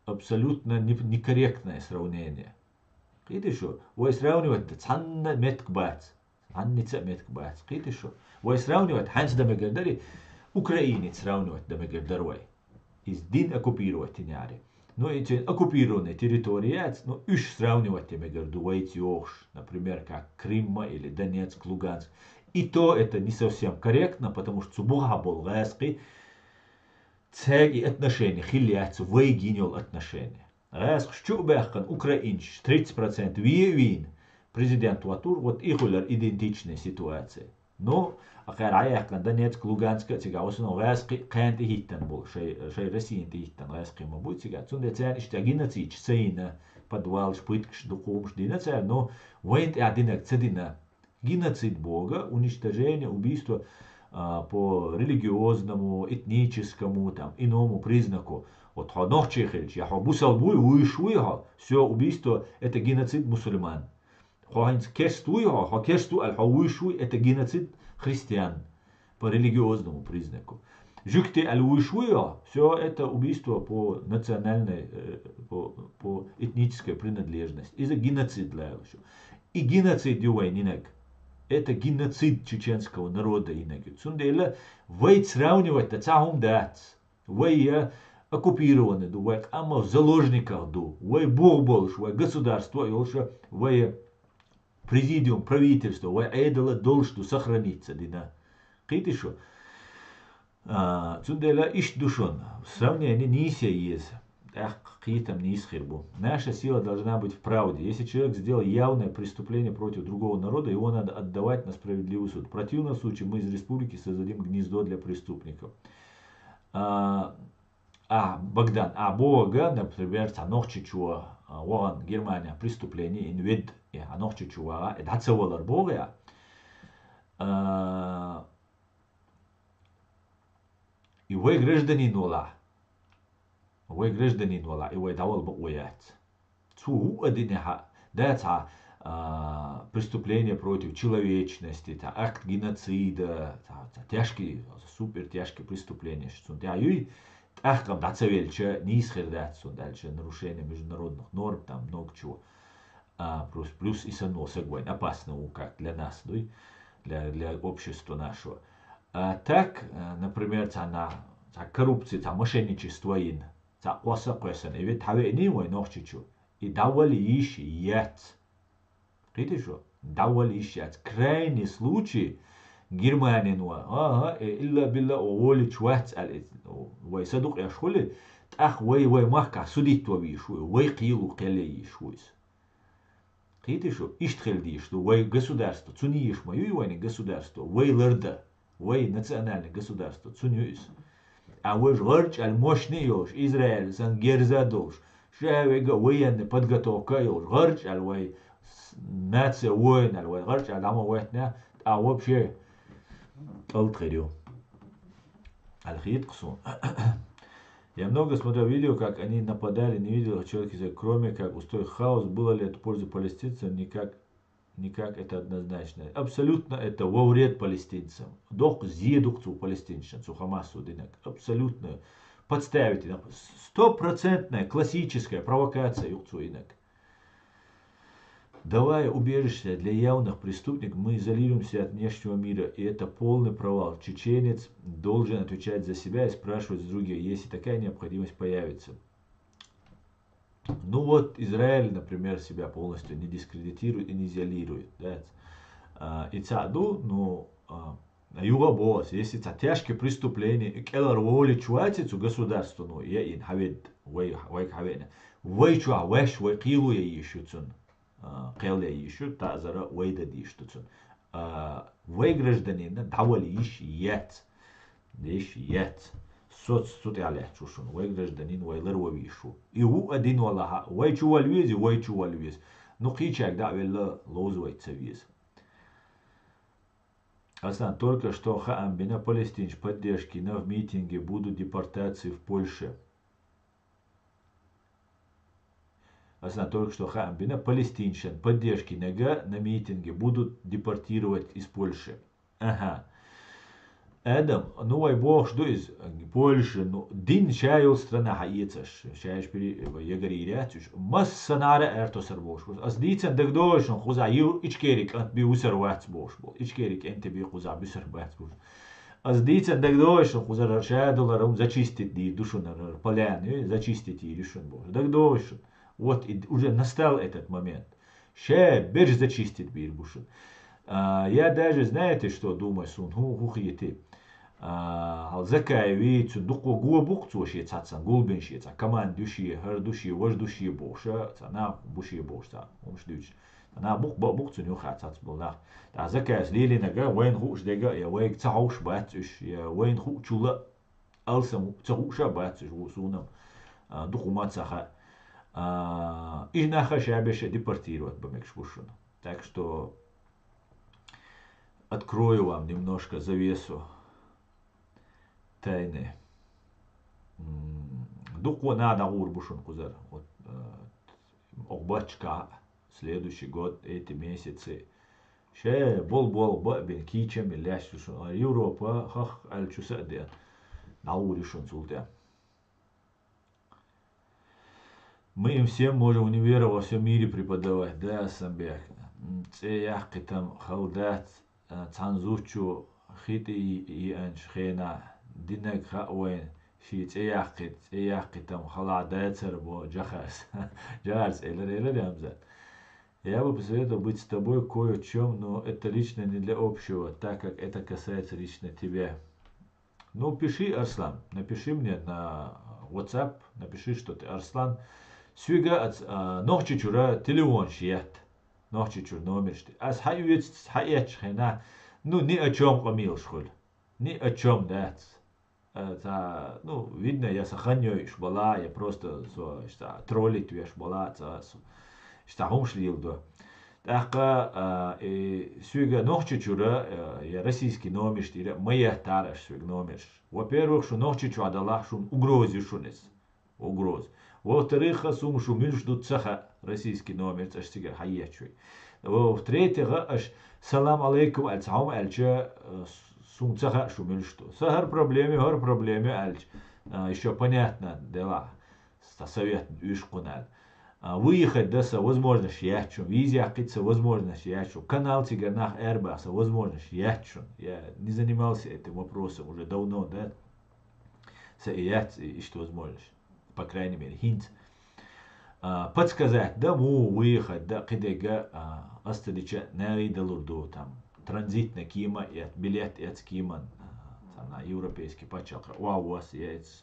абсолютно некорректное сравнение видишь что вы сравниваете цанна меткбац عن نتسميت كبات قيت شو ويسراونيوت حانس دمجردري أوكراني تسراونيوت دمجردروي إز دين أكوبيروت تنياري نو إتين أكوبيروني территориات نو إيش сравнивать дмегردует ёж например как Крым или Донецк Луганск и то это не совсем корректно потому что цубуха болгарский цеги отношения хилиат выгинил отношения раз что бэхкан украинч 30% вин президент Ватур, вот их идентичная ситуация. Но, ахарая, когда Донецк, Луганск, тига, в основном, Гаски, кент и хиттан был, шей Россия и хиттан, Гаски, мабуть, тига, цунде цен, что геноцид, цейна, подвал, шпыткш, духом, ждина цен, но воент и одинак цедина. Геноцид Бога, уничтожение, убийство по религиозному, этническому, там, иному признаку. Вот ханох чехельч, я хабусал буй, уишуиха, все убийство, это геноцид мусульман. Хохинц керстуйха, ха керсту аль-хауишуй это геноцид христиан по религиозному признаку. Жукте аль-уишуйха все это убийство по национальной, по этнической принадлежности. Это геноцид для его. И геноцид ювайнинек. Это геноцид чеченского народа инек. Цундела вей сравнивать тацахум дат. Вей оккупированы ду, вей ама в заложниках ду, вей бог больше, вей государство, вей президиум, правительство, вай эдала должно сохраниться, дина. Кити шо? Цундела иш душон. Сравнение нисе есть. Ах, какие-то не исхирбу. Наша сила должна быть в правде. Если человек сделал явное преступление против другого народа, его надо отдавать на справедливый суд. В противном случае мы из республики создадим гнездо для преступников. Богдан, Бога, например, Танохчичуа, Воган, Германия, преступление, инвид, Анохчичуа, это Хацавалар Бога. И вы гражданин Ола. Вой гражданин вала, и вой давал бы уять. Цу одиня, да, преступление против человечности, акт геноцида, тяжкие, супер тяжкие преступления, что я юй, ахкам да цевельча, не исхердаться дальше, нарушение международных норм, там много чего. Плюс и санос огонь, опасно как для нас, ну, для общества нашего. Так, например, коррупция, мошенничество, оса квесан, и ведь таве не мой нохчичу, и давали ищи яц. Видишь что? Давали ищи яц. Крайний случай, Германия, илля билля оволи чвац, вай садук я шхули, ах вай махка судит твои шуй, вай килу келей шуйс. Видишь что? Иштхельди, что вай государство, цунииш мою вайни государство, вай лерда, вай национальное государство, цунииш. А вы ж ларч аль мощный ёж, Израиль, сан герзадош. Шавега военная подготовка ёж, ларч аль вай нация воин аль вай, ларч аль ама войтня, а вообще алтридю. Аль-Хид ксун. Я много смотрел видео, как они нападали, не видел человека, кроме как устроить хаос, было ли это в пользу палестинцев, никак это однозначно. Абсолютно это во вред палестинцам. Дох зедукцу палестинцам, Хамасу, абсолютно подставить. Стопроцентная классическая провокация юкцу инак. Давая убежище для явных преступников, мы изолируемся от внешнего мира, и это полный провал. Чеченец должен отвечать за себя и спрашивать с других, если такая необходимость появится. Ну вот, Израиль, например, себя полностью не дискредитирует и не изолирует. Да? И цаду, ну, юга босс, если это тяжкие преступления, и келар воли чуатицу государству, ну, я ин хавед, вай хавед, вай чуа, вэш, вай килу я ищуцун. Келя ищут, та зара вейда диштуцун. Вей гражданина давали ищ ят. Ищ ят. Сот яле чушун. Вей гражданин вей лервови ишу. И у один валаха. Вей чувал виз. Ну хичак да велла лозвай цавиз. Асан только что хаамбина палестинч поддержки на в митинге будут депортации в Польше. Только что хаамбина палестинчан поддержки нега на митинге будут депортировать из Польши. Ага. Эдам, ну вай бог что из Польши, ну дин чаял страна хаицаш, чаяш пери ягари рячуш, масса нара эртосар бош. Аз дицен дагдошн хуза ю ичкерик ант би усар вац бош. Ичкерик энте би хуза бисар вац бош. Аз дицен дагдошн хуза рашадулар зачистить ди душу на полян, зачистить и решен бош. Дагдошн. Вот уже настал этот момент. Ше бирж зачистит бирбушин. Я даже, знаете, что думаю, сун хухиети. Закая вицу, дуко гуабук цоши цацан, гулбенши, команд души, хар души, вож души боша, на буши боша, умшлюч. На бук цунюха цац болнах. Закая злили нага, вайн хуш дега, я вайк цауш бацуш, я вайн ху чула, алсам цауша бацуш, вусунам, духумат саха. И наха шабеша депортировать бамекшпушуна. Так что открою вам немножко завесу тайны. Дуку надо урбушун кузар. Вот обачка следующий год, эти месяцы. Ше бол бен кичем ляшушун. Европа хах альчусаде. Науришун султя. Мы им всем можем универа во всем мире преподавать, да, Самбек. Цеяхки там халдат, цанзучу, хиты и аншхена, динек хауэн, ши цеяхки там халадат цербо, джахарс, элер ямзат. Я бы посоветовал быть с тобой кое в чем, но это лично не для общего, так как это касается лично тебя. Ну, пиши, Арслан, напиши мне на WhatsApp, напиши, что ты Арслан. Сюга нохчи чура телефон шият. Нохчи чур номер шти. Аз хайяч хена. Ну, ни о чем помил шхуль. Ни о чем, да. Ну, видно, я сохраню шбала, я просто троллить веш бала, что хумшлил до. Так, сюга нохчи чура, я российский номер шти, моя тараш сюг номер. Во-первых, что нохчи чура далах шун угрози шунес. угроз. Во-вторых, сумшу мильжду цаха российский номер, аж сигар хаячуй. В-третьих, аж салам алейкум альцаум альча сум цаха шумильшту. Сахар проблеме альч. Еще понятно дела. Совет вишкунал. Выехать да возможность ячу, визе акиться возможность ячу, канал тиганах эрбаса возможность ячу. Я не занимался этим вопросом уже давно, да, саять и что возможность, по крайней мере, хинт. Подсказать, да, выехать, да, кидега, осталича, наридалурду, там, транзитная кима, билет, киман, на европейский пачак, вау, яйц,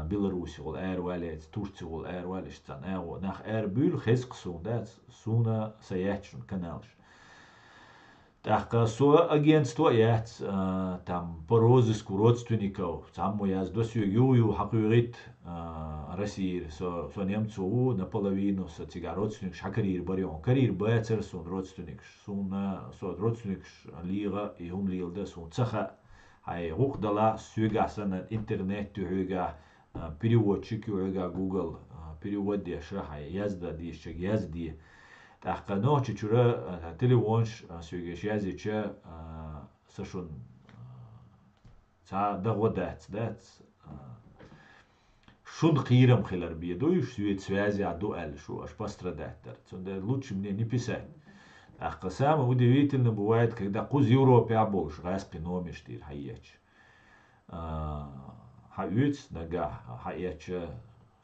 Беларусь ол әр вәлет, Турция ол әр вәлештан, нах әр бүл хеск сунда, суна саячун каналш. Так, со агентство яц, там, по розыску родственников, там я с досью хакуирит России, со немцу наполовину, со тига родственник шакарир барион, карир бэцер сун родственник, суна, со родственник лига и лилда сун цаха, хай рух дала сюгасана интернет тюга, переводчик юга Google перевод деша хай язда дишчик язди тахка ночи чура телефонш сюгеш язича сашунца дагодат шун хирам хилар беду сюет связи аду аль шу аж пострадать. Лучше мне не писать. Тахка самое удивительное бывает, когда куз Европе аболш раски номештир хайяч. Hauts naga haetche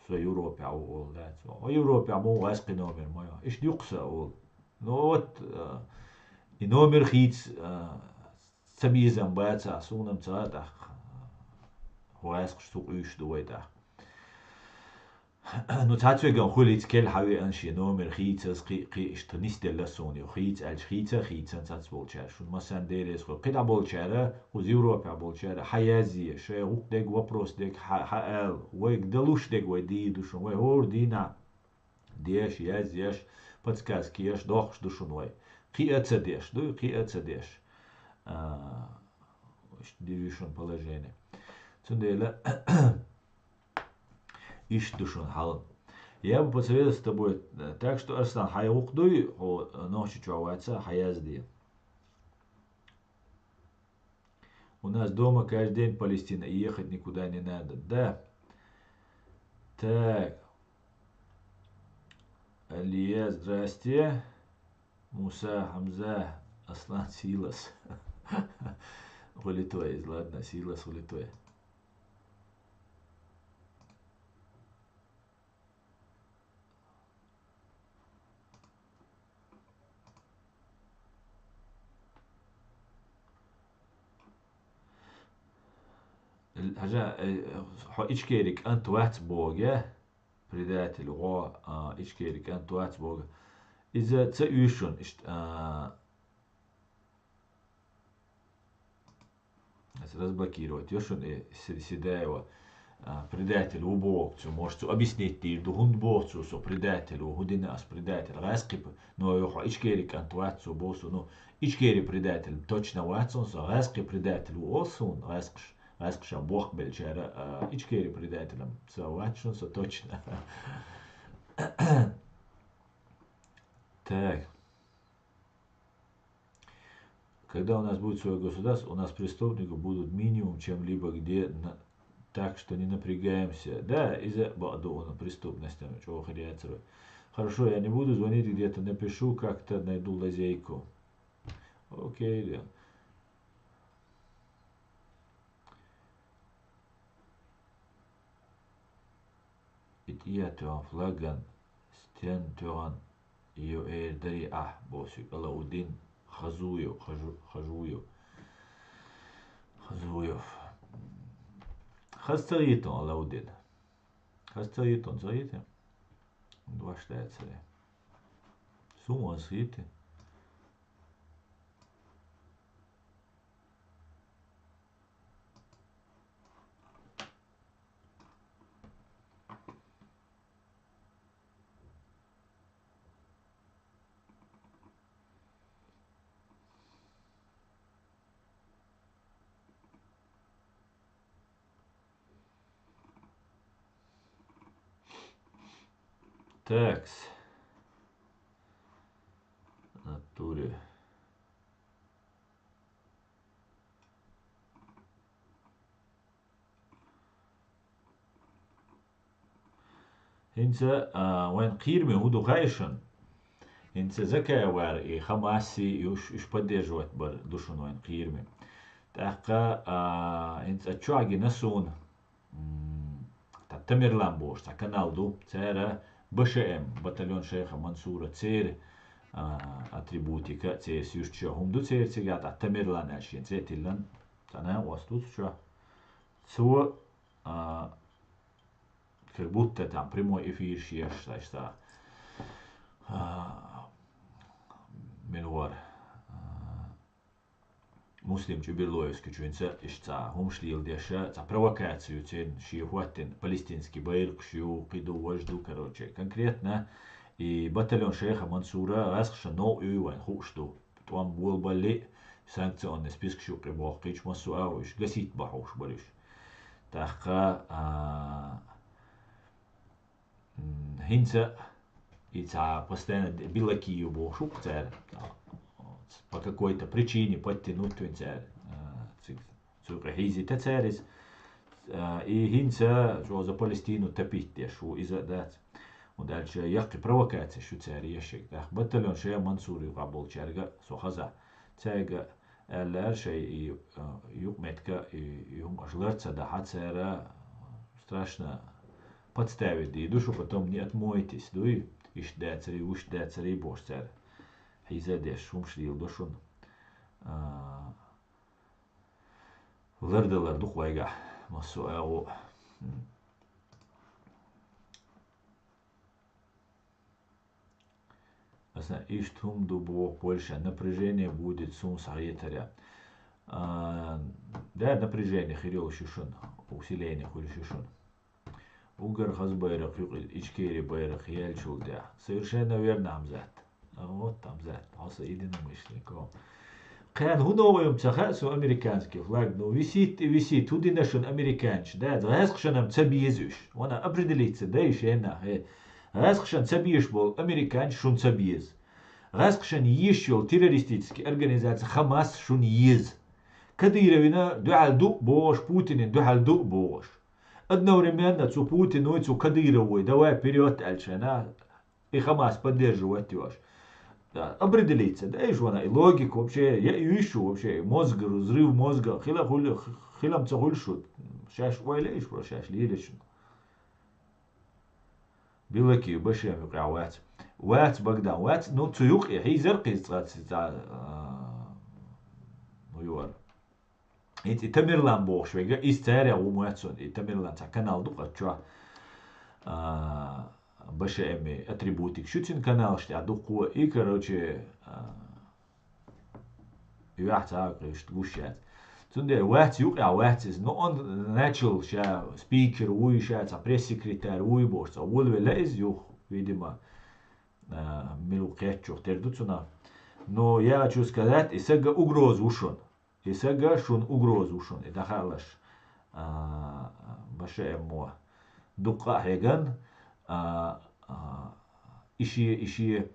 so Europa all that. So Europa mo waske nomer moja. Is jukse all. Not in nomer giets sabizam batsa sunam tsada. Wask stuk us doida. Nu tatwege hulit kel hawe an shi nomer giets as is teniste lesson yo giets als giets en tats bolcher. Shun masan deres ko kida bolcher uz Europa bolcher hayazi she uk deg wapros deg hael weg delush deg we di dushun we hor dina desh yes подсказки еш дох dushun we ki etzedesh du ki etzedesh division положение. Цундела иш душун хал. Я бы посоветовал с тобой так, что Арслан хайухдуй о ночи чувается хаязди. У нас дома каждый день Палестина, и ехать никуда не надо. Да. Так. Алия, здрасте. Муса, Хамза, Аслан, Силас. Улитой, ладно, Силас, улитой. حاجة إشكيرك أنت واتبوغة предатель го إشكيرك أنت واتبوغة إذا تأيشون разблокировать ёшун седаева предатель убогцу может объяснить тир ду хунд богцу со предателю худинас предатель раскип но ёхо ичкерик антуацу босу но ичкери предатель точно ватсон со раскип предатель осун раскша бог белчера ичкери предателем со ватсон со точно. Так. Когда у нас будет свое государство, у нас преступников будут минимум чем-либо где, так что не напрягаемся. Да, из-за преступности. Чего хряцера. Хорошо, я не буду звонить где-то, напишу, как-то найду лазейку. Окей, да. Я тюан флаган, стен тюан, ее эрдари босик, Алаудин. Хазуев. Хастаитон Алаудин. Хастаитон заите. Два штайцере. Сумма сите. Такс. Натуре. Hinze وين قيرمي هودو غايشن hinze زكاة وار خماسي يش بديجوات بر دوشن وين قيرمي تحقا hinze تشواجي نسون تعتمر لامبوش تا كانال دو تسيرا بشام بطليون شيخ منصورة تسير اتريبوتيكا تسير سيوشتشا هم دو تسير تسير تعتمر لاناشين تسير تلان تانا واسطوت شا سوى Verbutte tam primo i fyrsiers tästä minuar muslim jubiloiski čince išta humšlildieša ta провокацию цен шиехуатин палестинский байркшю пиду вожду короче конкретно и батальон шейха Мансура расхша но уйван хушту там был бали санкционный список шу прибохкич масуауш гасит бахуш бариш тахка hinze постоянно белаки бошук царь по какой-то причине подтянуть царь цурхизи царис и hinze что за Палестину топить что из-за дат und дальше яхты провокация что царь ящик да батальон шея Мансур يقابل чарга сохаза цайга аллар шей юкметка юм ажларца да хацера страшно подставить и душу потом не отмойтесь, дуй, иш децари, уж децари, бош царь. Хизадеш, шум шлил душун. Лерделер дух лайга, массу эгу. Иш тум дубо Польша, напряжение будет сум саетаря. Да, напряжение хирил шишун, усиление хирил шишун. Угар хаз байрак юqil ичкери байрак ялчул да. Совершенно верно Амзат. Вот Амзат. Хаса единомышленников. Кан худовым цахасу американский флаг, но висит и висит. Худинашун американч. Да, разхшанам цабиезуш. Она определится, да еще она. Разхшан цабиеш был американч шун цабиез. Разхшан ешел террористический организация Хамас шун ез. Кадыровина дуал дук бош, Путин дуал дук бош. Одновременно цу Путину и цу Кадыровой давай вперед альшана и Хамас поддерживать его. Да, определиться, да и что и логика вообще, я ищу вообще мозг, разрыв мозга, хилам цахульшут, шаш вайлеш, шаш лилеш. Белаки башем юкават, ват Богдан, ват, ну цуюк и хизерки ну юар. Эти Тамерлан бошь, вега истерия умуэтсон, и Тамерлан за канал духа чё башеми атрибутик шутин канал, что адуку и короче юахта гришт гушат. Тунде ват юк ват is no on natural ша speaker уй ша за пресс-секретарь уй бошь, а волве лез юх видимо милукет чё тердуцуна. Но я хочу сказать, исега угрозу ушон. Исега шун угрозу шун. Это халаш. Баше мо. Дука хеган. Иши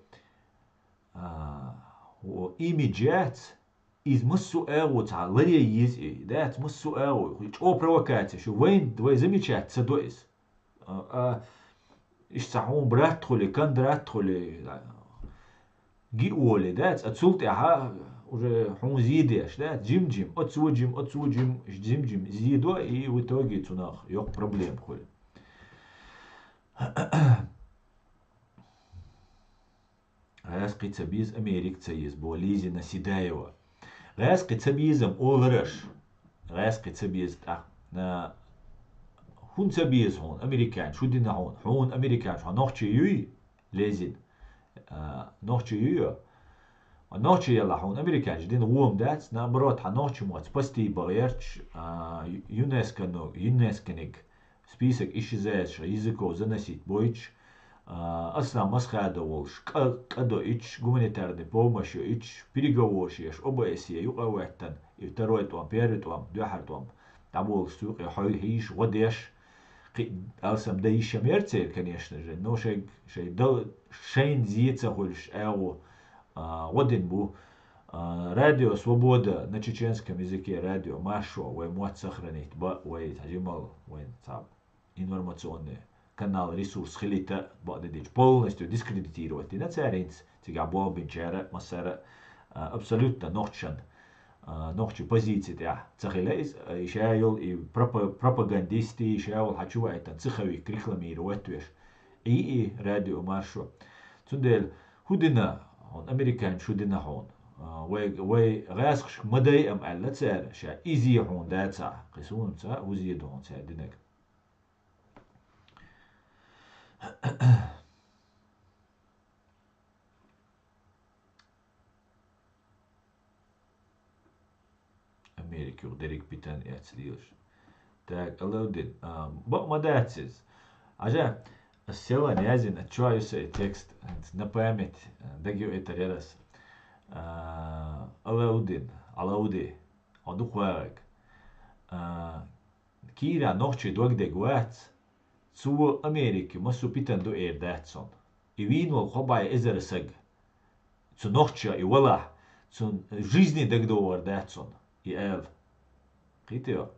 имиджат из массу эго та лария есть. Да, массу эго. О провокация. Шо вين двое замечать цадоис. Иш сахун брат холи, кан брат холи. Гиоли, да, отсюлт я уже хун зидеш, да, джим, отсюджим, джим, зидо, и в итоге тунах, yok проблем холь. Раз кицабиз Америкца есть, бо Лизи Насидаева. Раз кицабизм олраш, раз кицабиз на хун цабиз хун, американ, шудина хун американ, нохчи юй, лезин. نوچه یو نوچه یلا هون امریکا جدین قوم دات نبرات هنوچه موت پستی باگرچ يونسكنيك список исчезаешь языков заносить бойч اصلا مسخاده волш кадо ич гуманитарной помощи ич переговорщиш ОБСЕ юqawatan и второй том первый том дуахар том табол сук хой хиш годеш Алсам да еще мерцель, конечно же, но шейн зица хульш эу один бу радио Свобода на чеченском языке, радио Машо, вы можете сохранить, вы тажимал, вы информационный канал, ресурс хилита, полностью дискредитировать. И на царинц, тига бол бинчера, массера, абсолютно нохчан, нохчи позиции, да, цахилейс, ишайл и пропагандисты, ишайл хачува это цихави, рекламируют веш. И радио Машо. Цундель, худина, он американ шудина хон. وي غاسخ مدي ام على تسار شا ايزي هون داتا قسون تا وزيد هون تا دينك امريكا ودريك بيتان اعتليوش تاك الودين بق ما داتسز عجا السوا نازن اتشوايو سي تكست نبامت دقيو اتريرس Alaudin, on duchwerk. Kira noche dogde guats, zu Amerika, masu pitan do datson. I винул хобай эзер сэг. Zu noche и вала, zu жизни дагдовар datson. И эл. Китио.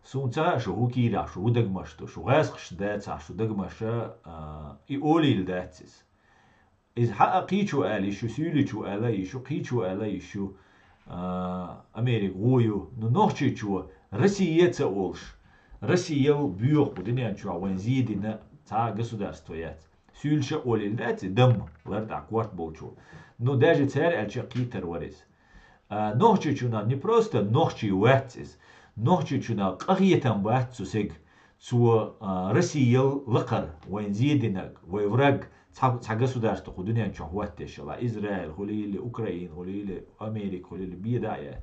Сунца шо хукира, шо удагмашто, шо гасхш датса, шо дагмаша и олил датсис. إذ حقيقي على شو سيلي شو على شو قيشو على شو أمريكا غويو نوحشي شو روسيا تقولش روسيا بيوخ بدنيا شو وين زيدنا تا государствоят سيلش أولي لات دم لرد عقوات болчу но даже царь альчакитер ворис نوحشي شو не просто نوحشي واتس نوحشي شو نا قريتان بات سوسيج سو روسيا لقر وين زيدنا ويفرق государство худунян чохватте шала Израиль, холили Украина, холили Америка, холили бедает.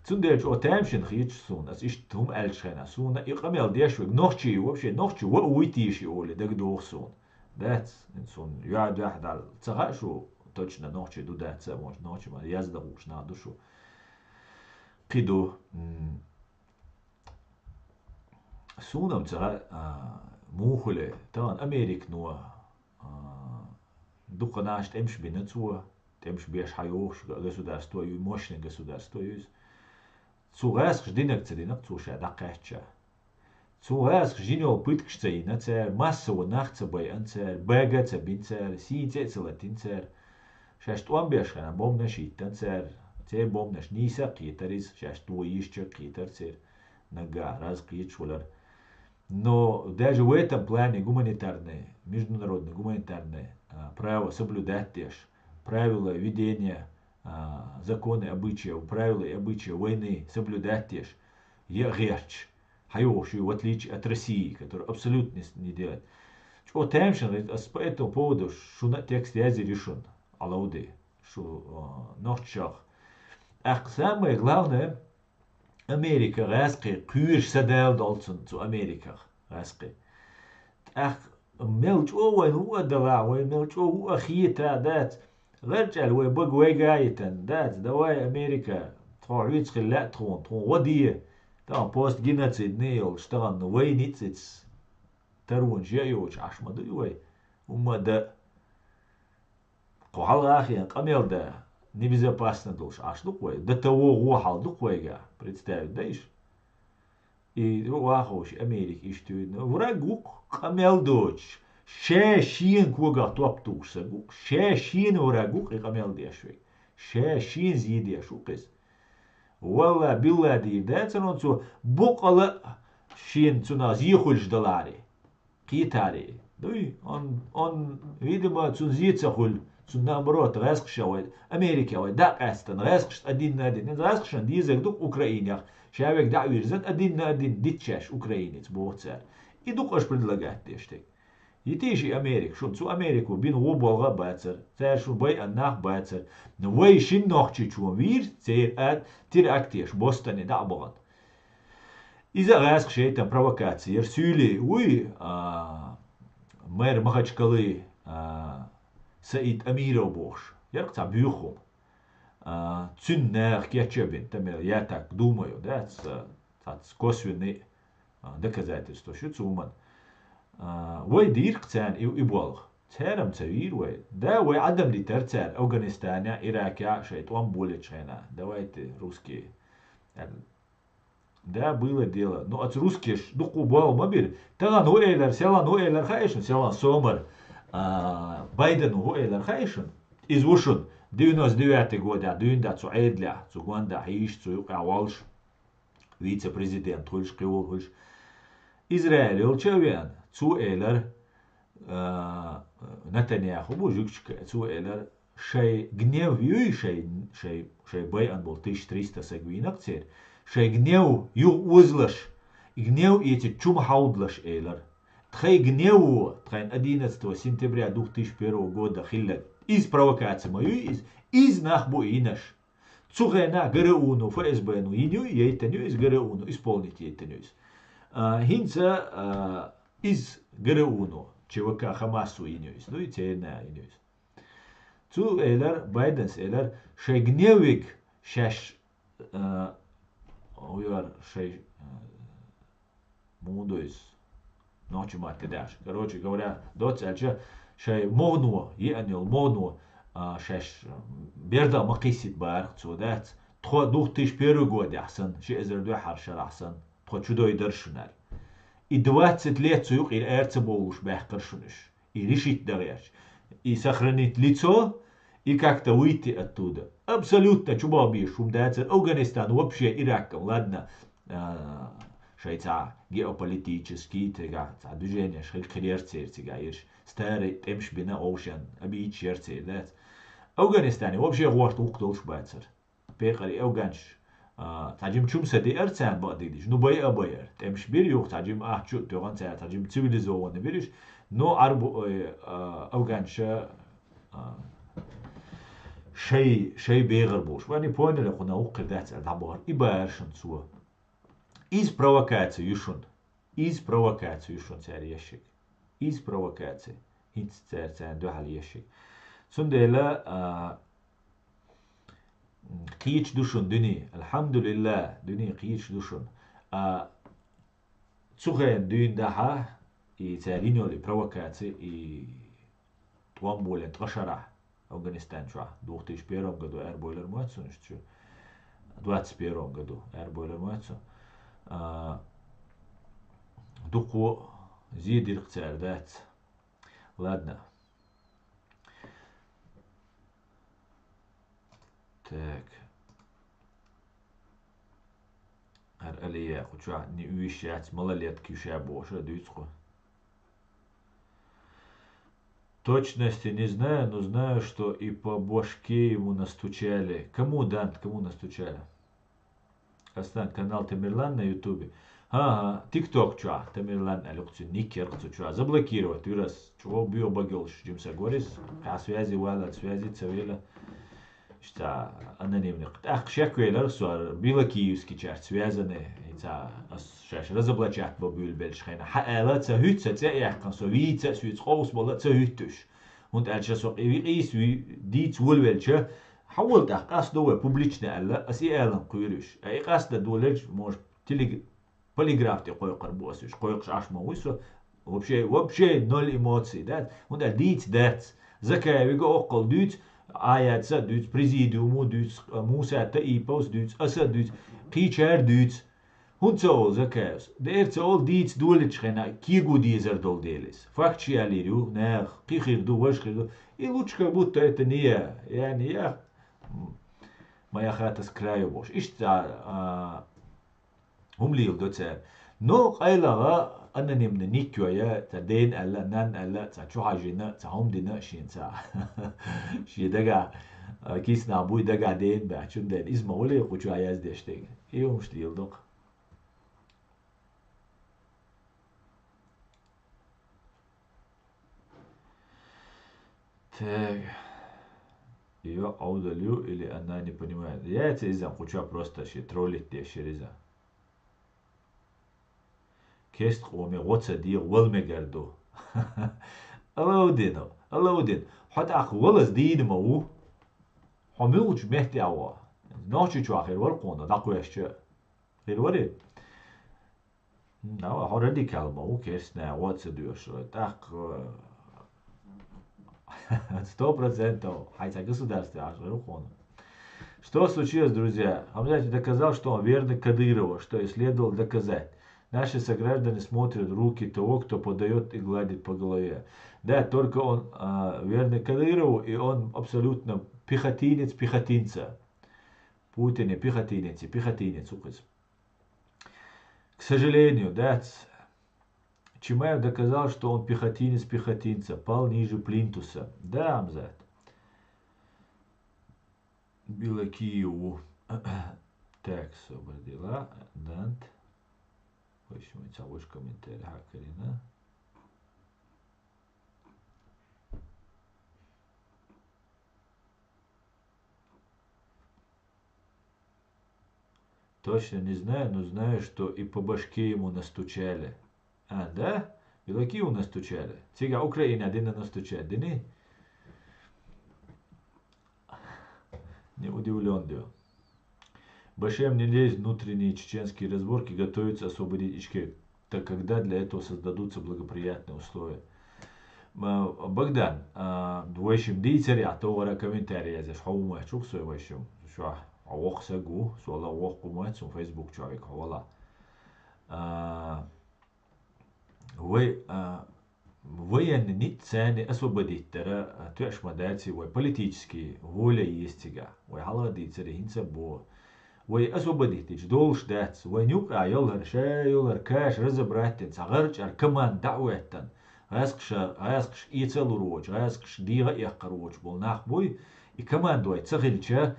Цундельч отамшин хич сун, as ist tum elschena сун и камел дешвиг нохчи вообще нохчи во уйтиши оли даг дох сун. That's сун я дахдал цагашу точно нохчи дуда ца может нохчи ма язда уж на душу. Киду сунам цага موخلة طبعا أمريك نوا دقناش تمش بنتسوا تمش بيش حيوش государство и мощное государство цугас ждинок цединок цуша дакача цугас жинел пыткшца и нацер массово нахца бай анцер бегаца бинцер синце целатинцер шашт он бешхана бомнаш итанцер те бомнаш ниса китарис шашт туишча китарцер нага раз кичулар. Но даже в этом плане гуманитарное, международное гуманитарное право соблюдать правила ведения, законы, обычаи, правила и обычаи войны соблюдать я герч, хайоши, в отличие от России, которая абсолютно не делает. Что темшин, по этому поводу, что на текст язи решен, алауды, что ночах. А самое главное, Amerika raske kuur sadel dolcen zu Amerika raske. Ach melch o en u adala we melch o u akhita dat rajal we bug we gaitan dat da way Amerika trawit khillat tron وديه da post genocid neil stan we nitsits tarun jayoch ashmadu we umada qal akhiyan qamel da небезопасно должен. А что такое? До того гуахал духуега. Представь, даешь? И гуахош Америк и что? Врагук камел дочь. Шешин куга топтушса. Шешин врагук и камел дешвей. Шешин зидеш укис. Валла биллади дацан он цу букала шин цуна зихульш долари. Китари. Дуй, он видимо цун зицахуль. наоборот, раскшавает Америка, да, Эстон, раскш один на один, раскшан дизек дук Украине, человек да вирзет один на один, дитчаш украинец, боцер. И дук аж предлагает дештек. И ты же Америк, шун цу Америку бин уболга бацер, цер шун бай аннах бацер, но вай шин нохчи чу вир, цер ад, тир актеш, Бостоне да богат. Из-за раскшей там провокации, сюли, уй, мэр Махачкалы, Саид Амиров Бош. Я так бюхом. Цюннер кетчебин. Там я так думаю, да, это косвенный доказательство, что цуман. Вой дирк цен и болх. Церам цавир вой. Да, вой адам литер цер. Афганистане, Ираке, шейт, он более чайна. Давайте русские. Да, было дело. Ну, от русских, ну, кубал, мобиль. Тага, ну, эйлер, села, ну, эйлер, хайшен, села, сомер. Байден, ну, эйлер, хайшен. Извушен. 99 года, дюнда, цу эйдля, цу гуанда, хиш, цу юка, walsh. Вице-президент, хульш, кривул, хульш. Израиль, олчавян, цу эйлер, Нетаньяху, мужичка, цу эйлер, шей гнев, юй, шей бай, он был 1300 сагвинок цер. Шей гнев ю узлаш, гнев эти чум хаудлаш эйлер. Тхай гневу, тхай 11 сентября 2001 года хиллет из провокации мою, из нахбу инаш. Цугэна ГРУну, ФСБну, иню, ейтаню из ГРУну, исполнить ейтанюсь. Хинца из ГРУну, ЧВК Хамасу инюсь, ну и тейна инюсь. Цу эйлер, Байденс эйлер, шей гневик, шаш уяр шей мудойс ночью матедаш. Короче говоря, доцельча шей модну, еанил модну, шаш берда макисит бар цудат. Тхо 2001 год ахсан, ши эзерду харшар ахсан. Тхо чудо идершнар. И 20 лет цуюк и эрцеболуш бахкаршуниш. И решить дагерч. И сохранить лицо, и как-то выйти оттуда. Абсолютно чубаби шумдается. Афганистан вообще Ираком, ладно, шайца геополитический, тега, движение, шхилькерцер, тега, ирш, старый темшбина оушен, аби черцер, да. Афганистане вообще горд уктолш бацер. Пекари Афганш. Таджим чумса де эрцан бадидиш. Ну бай абайер. Темшбир юк таджим ахчу тоган ця таджим цивилизованный бериш. Но арбу Афганша شيء بيغر بوش واني بوين اللي قلنا وقر ذات العبار إبارشن سوا إز بروكاتي يشون تاري يشك إز بروكاتي هنت تارتان دو حالي يشك سندلا قيش دوشن دني الحمد لله دني قيش دوشن تسوغين دين داها تارينيو اللي بروكاتي توان بولن تغشرح Афганистан шо, 2001 году Airboiler муацу, что 21 году Airboiler муацу. Дуку зидир цердат. Ладно. Так. Алия, хочу не уезжать, малолетки еще больше, дюйцку. Точности не знаю, но знаю, что и по башке ему настучали. Кому, Дан, кому настучали? Остан канал Тамерлан на ютубе. Ага, тикток чуа, Тамерлан алюкцу, никер чуа. Заблокировать, вирус, чего био багил, ждемся горис, а связи вала, от связи цавела. Что анонимный. Ах, шеквелер, суар, била киевский чарт, связаны, это шаш разоблачать бабюль бельшхайна. Хаэла цахются, цяяхкан, со вица, свиц хоус, бола цахютуш. Und als so ist wie die Zwölfwelche, حاولت أقصده publicznie, ale أسئلة كويرش. أي قصد دولج مش تلي полиграф تقول قربوسش, قويقش عشما ويسو. вообще ноль эмоций, да? Und dies das. Закай виго окол дуть, аяца дуть, президиуму дуть, мусата и пос дуть, аса дуть, кичар дуть. Hun zo zakers. De eerste al diets doelet schena kigu dieser dol delis. Fakchi aliru nach kikhir du washkhir. Илучка будто это не я. Я не я. Моя хата с краю бош. Ишта умлил доцер. Но قايلة أنني من نيكويا تدين ألا نان ألا تشو حاجنا تهم دينا شين تا شي دقا كيس نابوي دقا دين بعشون دين اسمه ولا يقولوا عياز ديشتين إيوه مش ديلدق Так, ее удалю или она не понимает. Я это из-за куча просто ще троллить те шереза. Кест хоме гоца дир волмегарду. Алаудино, алаудин. حتى أخولز دين مو حملوش مهتي أوا. نوشي شو آخر ورقونا دقوا يشجع. غير وري. No, radikal kersne отсюда, так 100%, хотя государство аж рухон. Что случилось, друзья? Хамзати доказал, что он верный Кадырову, что и следовало доказать. Наши сограждане смотрят руки того, кто подает и гладит по голове. Да, только он верный Кадырову, и он абсолютно пехотинец пехотинца. Путин пехотинец. К сожалению, да, Чимаев доказал, что он пехотинец пехотинца, пал ниже плинтуса. Да, Амзат. Біла Киеву. Так, собор дела. Дант. Почему это ваш комментарий Хакарина? Точно не знаю, но знаю, что и по башке ему настучали. А, да? Біла Киеву настучали. Сега Украина один настучали, да не? Не удивлен, да. Башем не лезть, внутренние чеченские разборки, готовятся освободить Ичкек, так когда для этого создадутся благоприятные условия. Богдан, двоещим дийцери, а то вара комментарий я здесь хау чук свой вайщим, что авох сагу, суала авох кумать, сум фейсбук человек хавала. Вы военные не цены освободить, тера твеш мадати, вы политические воля есть сега, вы хала дийцери хинца бо. Вы освободите, дол ждать, вы нюк, а ёлгар ше, ёлгар каш, разобрать, сагарч, ар команд дауэттан. Раскш и целую роч, раскш дига и ахкароч, был нахбой, и командуй, цахильча,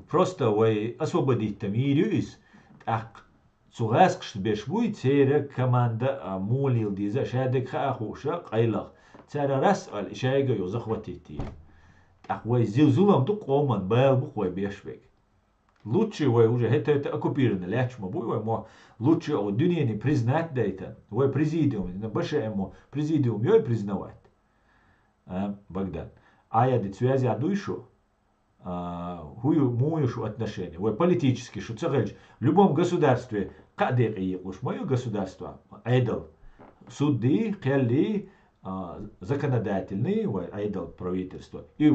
просто вы освободите мирюис, ах, цугаскш бешбуй, цере команда молил диза, шадек хаахуша, кайлах, цара раз аль, шайга ё захватите. Ах, вы зилзулам тук оман, бэл бухой бешвек. Лучше вы уже это оккупировано, лячмо буй мо лучше о дуния не признать дайта, вы президиум, на больше ему президиум ее признавать. Богдан. А я дед связи одуйшу, хую муюшу отношения, вы политически, что цагальч, в любом государстве, кадер и уж мое государство, айдол, суды, хелли, законодательные, айдол правительство, и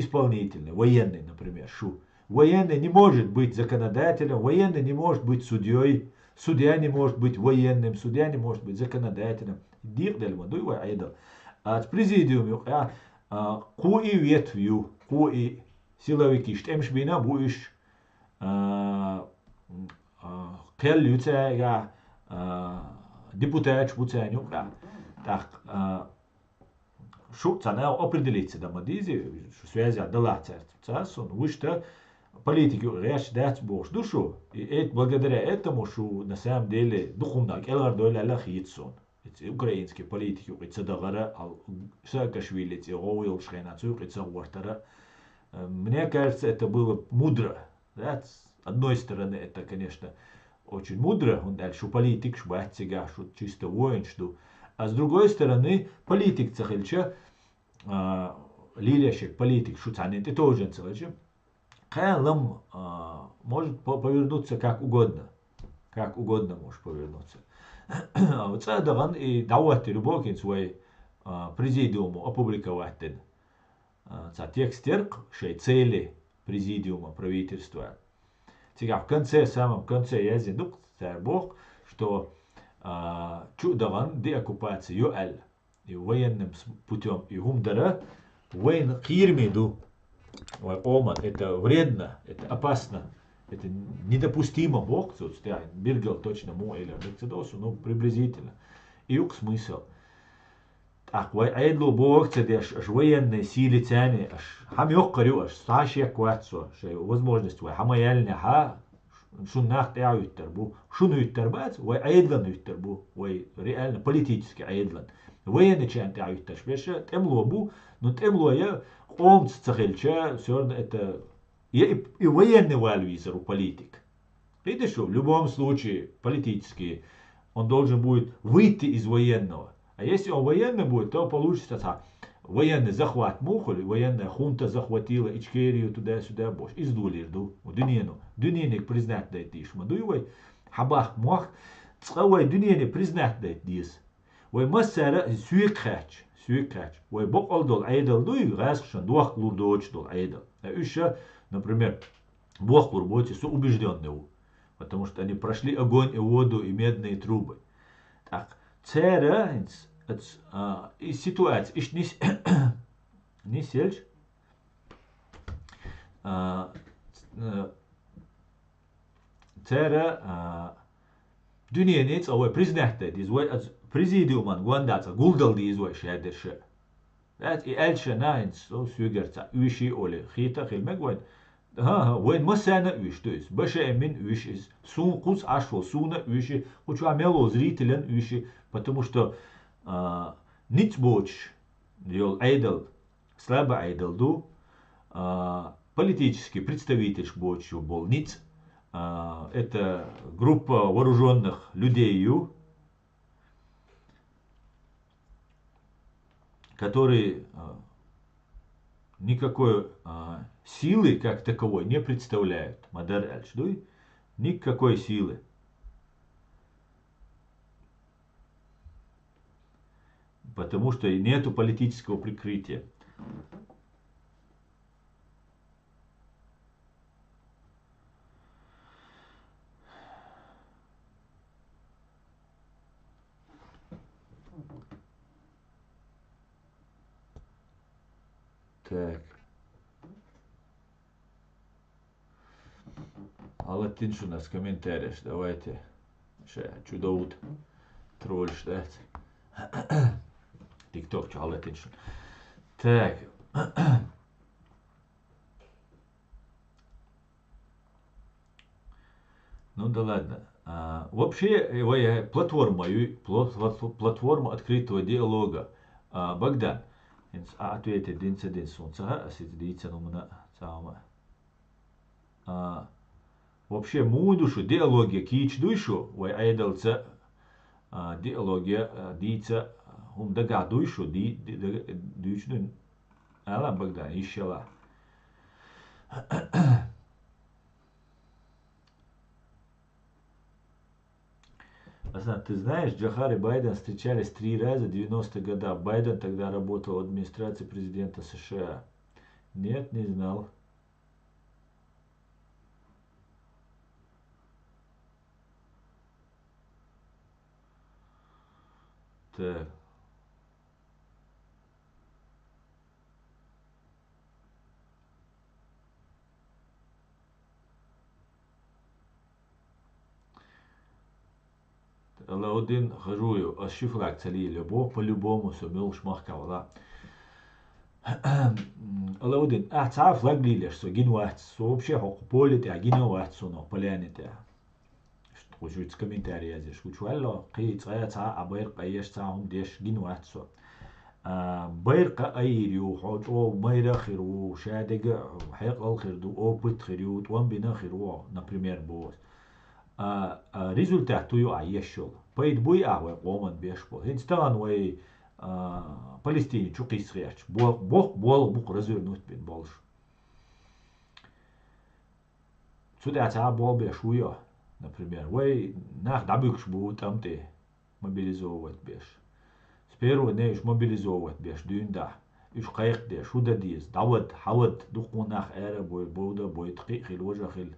исполнительные, военные, например, шу. Военный не может быть законодателем, военный не может быть судьей, судья не может быть военным, судья не может быть законодателем. Дирдельма, дуйва айдал. А с президиумом, ку и ветвью, ку и силовики, штемшбина буиш, кел люцега, депутат шбуценю, так, шутцана определиться да мадизи, связи отдала царцун, вы-что политики речь дать бог душу, и благодаря этому, что на самом деле духовно, элгардой аллах йитсон, эти украинские политики, эти дагара, Саакашвили, эти Гоуил, Шхайнацук, эти Уартара, мне кажется, это было мудро, да? С одной стороны, это, конечно, очень мудро, он дальше политик, шбатига, что чисто воин, что, а с другой стороны, политик цахельча, лилиящик, политик, шуцанин, это тоже целый. Кайлам может повернуться как угодно. Как угодно может повернуться. Вот это и давайте любой свой президиуму опубликовать. Текст шей цели президиума правительства. Теперь в конце, самом конце я зинук, бог, что чудован деоккупации юэль и военным путем и гумдара воен хирмиду. Оман, это вредно, это опасно, это недопустимо Бог, Биргел точно мой или Рексидосу, но приблизительно. И ук смысл. Так, айдлу Бог, цедеш, военные силы тяни, хамёк корю, аж сашья квацо, возможность, хамаяльня, шуннах теаюттербу, шунуюттербац, айдланюттербу, реально политически айдлан. Военный чан теаюттерш, беша, темлобу, но темлоя, он цахельча, все равно это и военный вальвизер у политик. Видишь, что в любом случае политически он должен будет выйти из военного. А если он военный будет, то получится военный захват мухоли, военная хунта захватила Ичкерию туда-сюда, бош, издули ирду, Дунину признать дайте ишмадуевой, хабах мох, Цавай дуньяне признать дает дис. Вай массара сюекхач. Вай бокалдол айдал дуй гасшан дуах лурдоч дол айдал. А еще, например, Бог лурботи су убежденный. Потому что они прошли огонь и воду и медные трубы. Так, цера и ситуация. Иш не сельч. Цера Dünya цавай признахта дизвай президиуман гуандаца гулдал дизвай шадерша. Dat и эльша наинс со сюгерца үши оле хита хилмегвайн. Вайн масана үш то есть баша эмин үш из сун кус ашвал суна үши хочу амело зрителен үши потому что ниц боч дел айдал слабо айдал ду политический представитель боч был ниц. Это группа вооруженных людей, которые никакой силы как таковой не представляют. Мадар Эльчдуй никакой силы. Потому что нету политического прикрытия. Так. Алатинш у нас в комментариях. Давайте. Чудоут. Тролль ждать. Тикток, что алатинш. Так. Ну да ладно. Вообще, платформа открытого диалога. Богдан. Ответьте, дин солнца, сидится на самом. Вообще, мою душу, диалогия, кич душу, вай айдалца, диалогия, дица, дага душу, дичну, ала Богдан, ищала. Асна, ты знаешь, Джохар и Байден встречались 3 раза в 90-е годы. Байден тогда работал в администрации президента США. Нет, не знал. Так. Алаудин хожую, ашифрак цали любовь по-любому сумел шмахкавла. Алаудин, цаф лаглилеш, со гинват, со вообще полит, а гинват, со но полянете. Что же в комментарии здесь, учуало, кей ца абайр каеш цаум деш гинват со. Байр каирю, хо майра хиру, шадега, хайк ал хирду, опыт хирю, туан бина хиру, например, бос. Результат тую аешол. Пойд буй аве коман бешпо. Инстан вай Палестине чукис ряч. Бог бук развернуть бен больше. Сюда ца бол бешуя, например. Вай нах дабюкш будет там те мобилизовывать беш. Сперва не уж мобилизовывать беш дюнда. Уж кайк де шуда диз. Давад хавад духунах эра бой боуда бой тхи хилважа хил.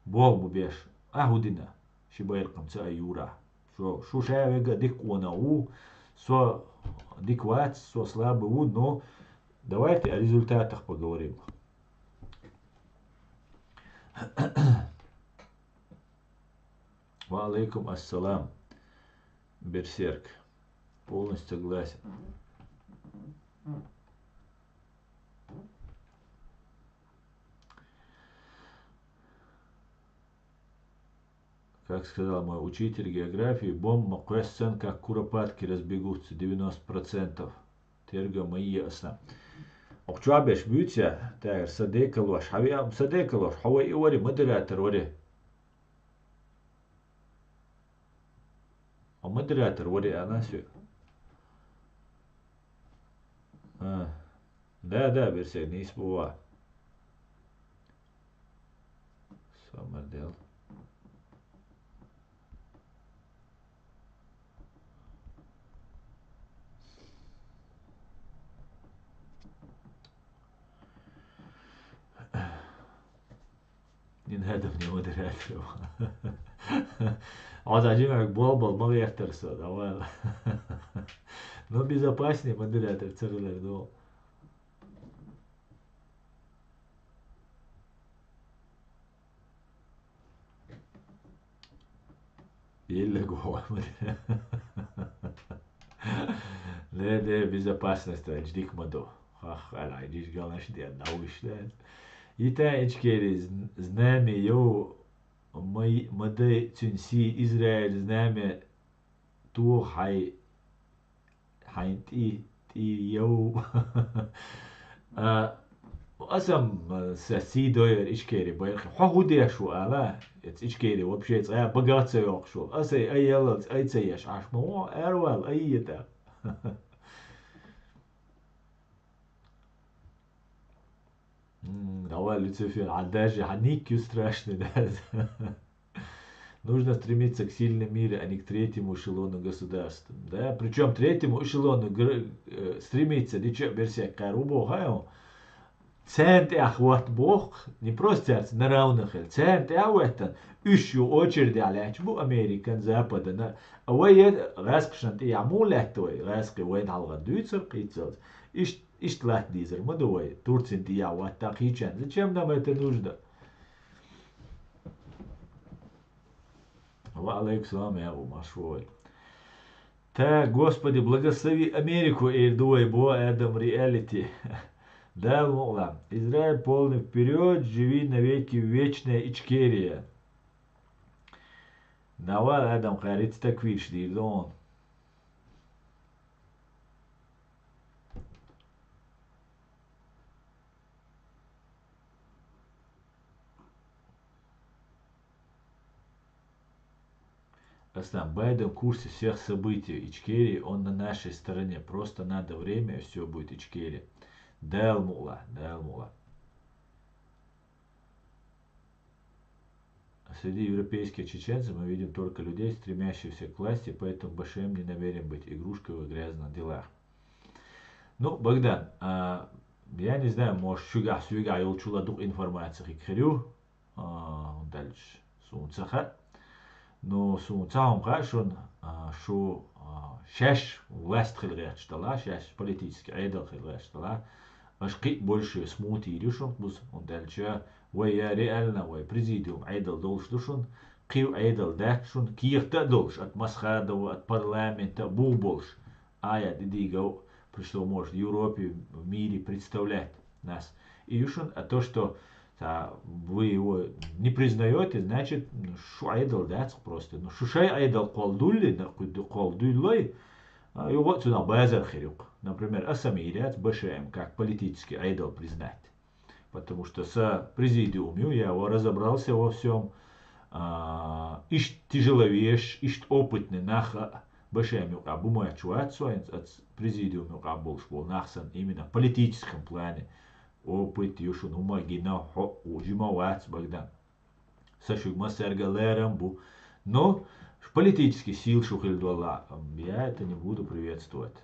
Бог бу беш. Ahudina, шибаиркам ца юра. Шо шавега дикуана у, со дикват, со слабый у, но давайте о результатах поговорим. Ва алейкум ассалам, берсерк. Полностью согласен. Как сказал мой учитель географии, бомба квестен, как куропатки разбегутся 90%. Терга мои ясно. Окчуабеш бются, так садекалош, хавиам садекалош, хава и вари модератор вари. А модератор вари анасю. Да, версия не испова. Самодел. هذا من مودراتор. Вот один как был модератор давай. Но безопаснее модератор царилер до. Еле гол. لا безопасность أجديك مدو خخ على عجيش قالش دي ناوش لا يتا إجكيري знамя يو مدى تنسي إسرائيل знамя تو حين تي يو أسم ساسي دوير إشكيري بيرخي حو دي شو ألا إشكيري وبشيت بقات سيوق شو أسي أي يلا أي تسيش عش مو أروال أي يتا Давай, Люцифер, отдажи, Ханикью страшный, да. Нужно стремиться к сильной мире, а не к третьему эшелону государства. Да? Причем третьему эшелону стремиться, дичо берсек карубо, хаю. Цент ахват бог, не просто на равных, цент ахватан, ищу очереди алячбу Американ Запада. А вы раскшант и амулеттой, раски войн алгадуйцер, кицел. Ишт лат дизер, мадуай, Турцин тия вот так хичан. Зачем нам это нужно? Ва алейкум я машвой. Та, Господи, благослови Америку и дуай бо Эдам реалити. Да, мула. Израиль полный вперед, живи навеки вечная Ичкерия. Навал Эдам харит таквиш дилон. Аслан, Байден в курсе всех событий Ичкерии, он на нашей стороне. Просто надо время, и все будет Ичкерия. Делмула. Среди европейских чеченцев мы видим только людей, стремящихся к власти, поэтому БШМ не намерен быть игрушкой в грязных делах. Ну, Богдан, я не знаю, может, сюга юлчула дух информации хикхерю, дальше сунцаха. Но сунцахом хашун, шо шаш власть хилгат штала, шаш политический айдол хилгат штала, аж кик больше смути решен, бус он дальше ويا реально ويا президиум айдал долж душун قيو айдал датшун киехта долж от масхада от парламента бул больш я дидиго пришло может в Европе в мире представлять нас и юшун а то что вы его не признаете значит шу айдал дац просто ну шушай айдал колдулли на колдуллой его сюда базар хирюк например асамирят БШМ как политический айдал признать. Потому что с президиумом я разобрался во всем. Ишь тяжеловеш, ишь опытный наха башемю абумая чуацу от президиума абулшбол нахсан именно в политическом плане. Опыт юшун умагина хо ужимавац Богдан. Сашугма сергалерам бу. Но политический сил шухильдуала я это не буду приветствовать.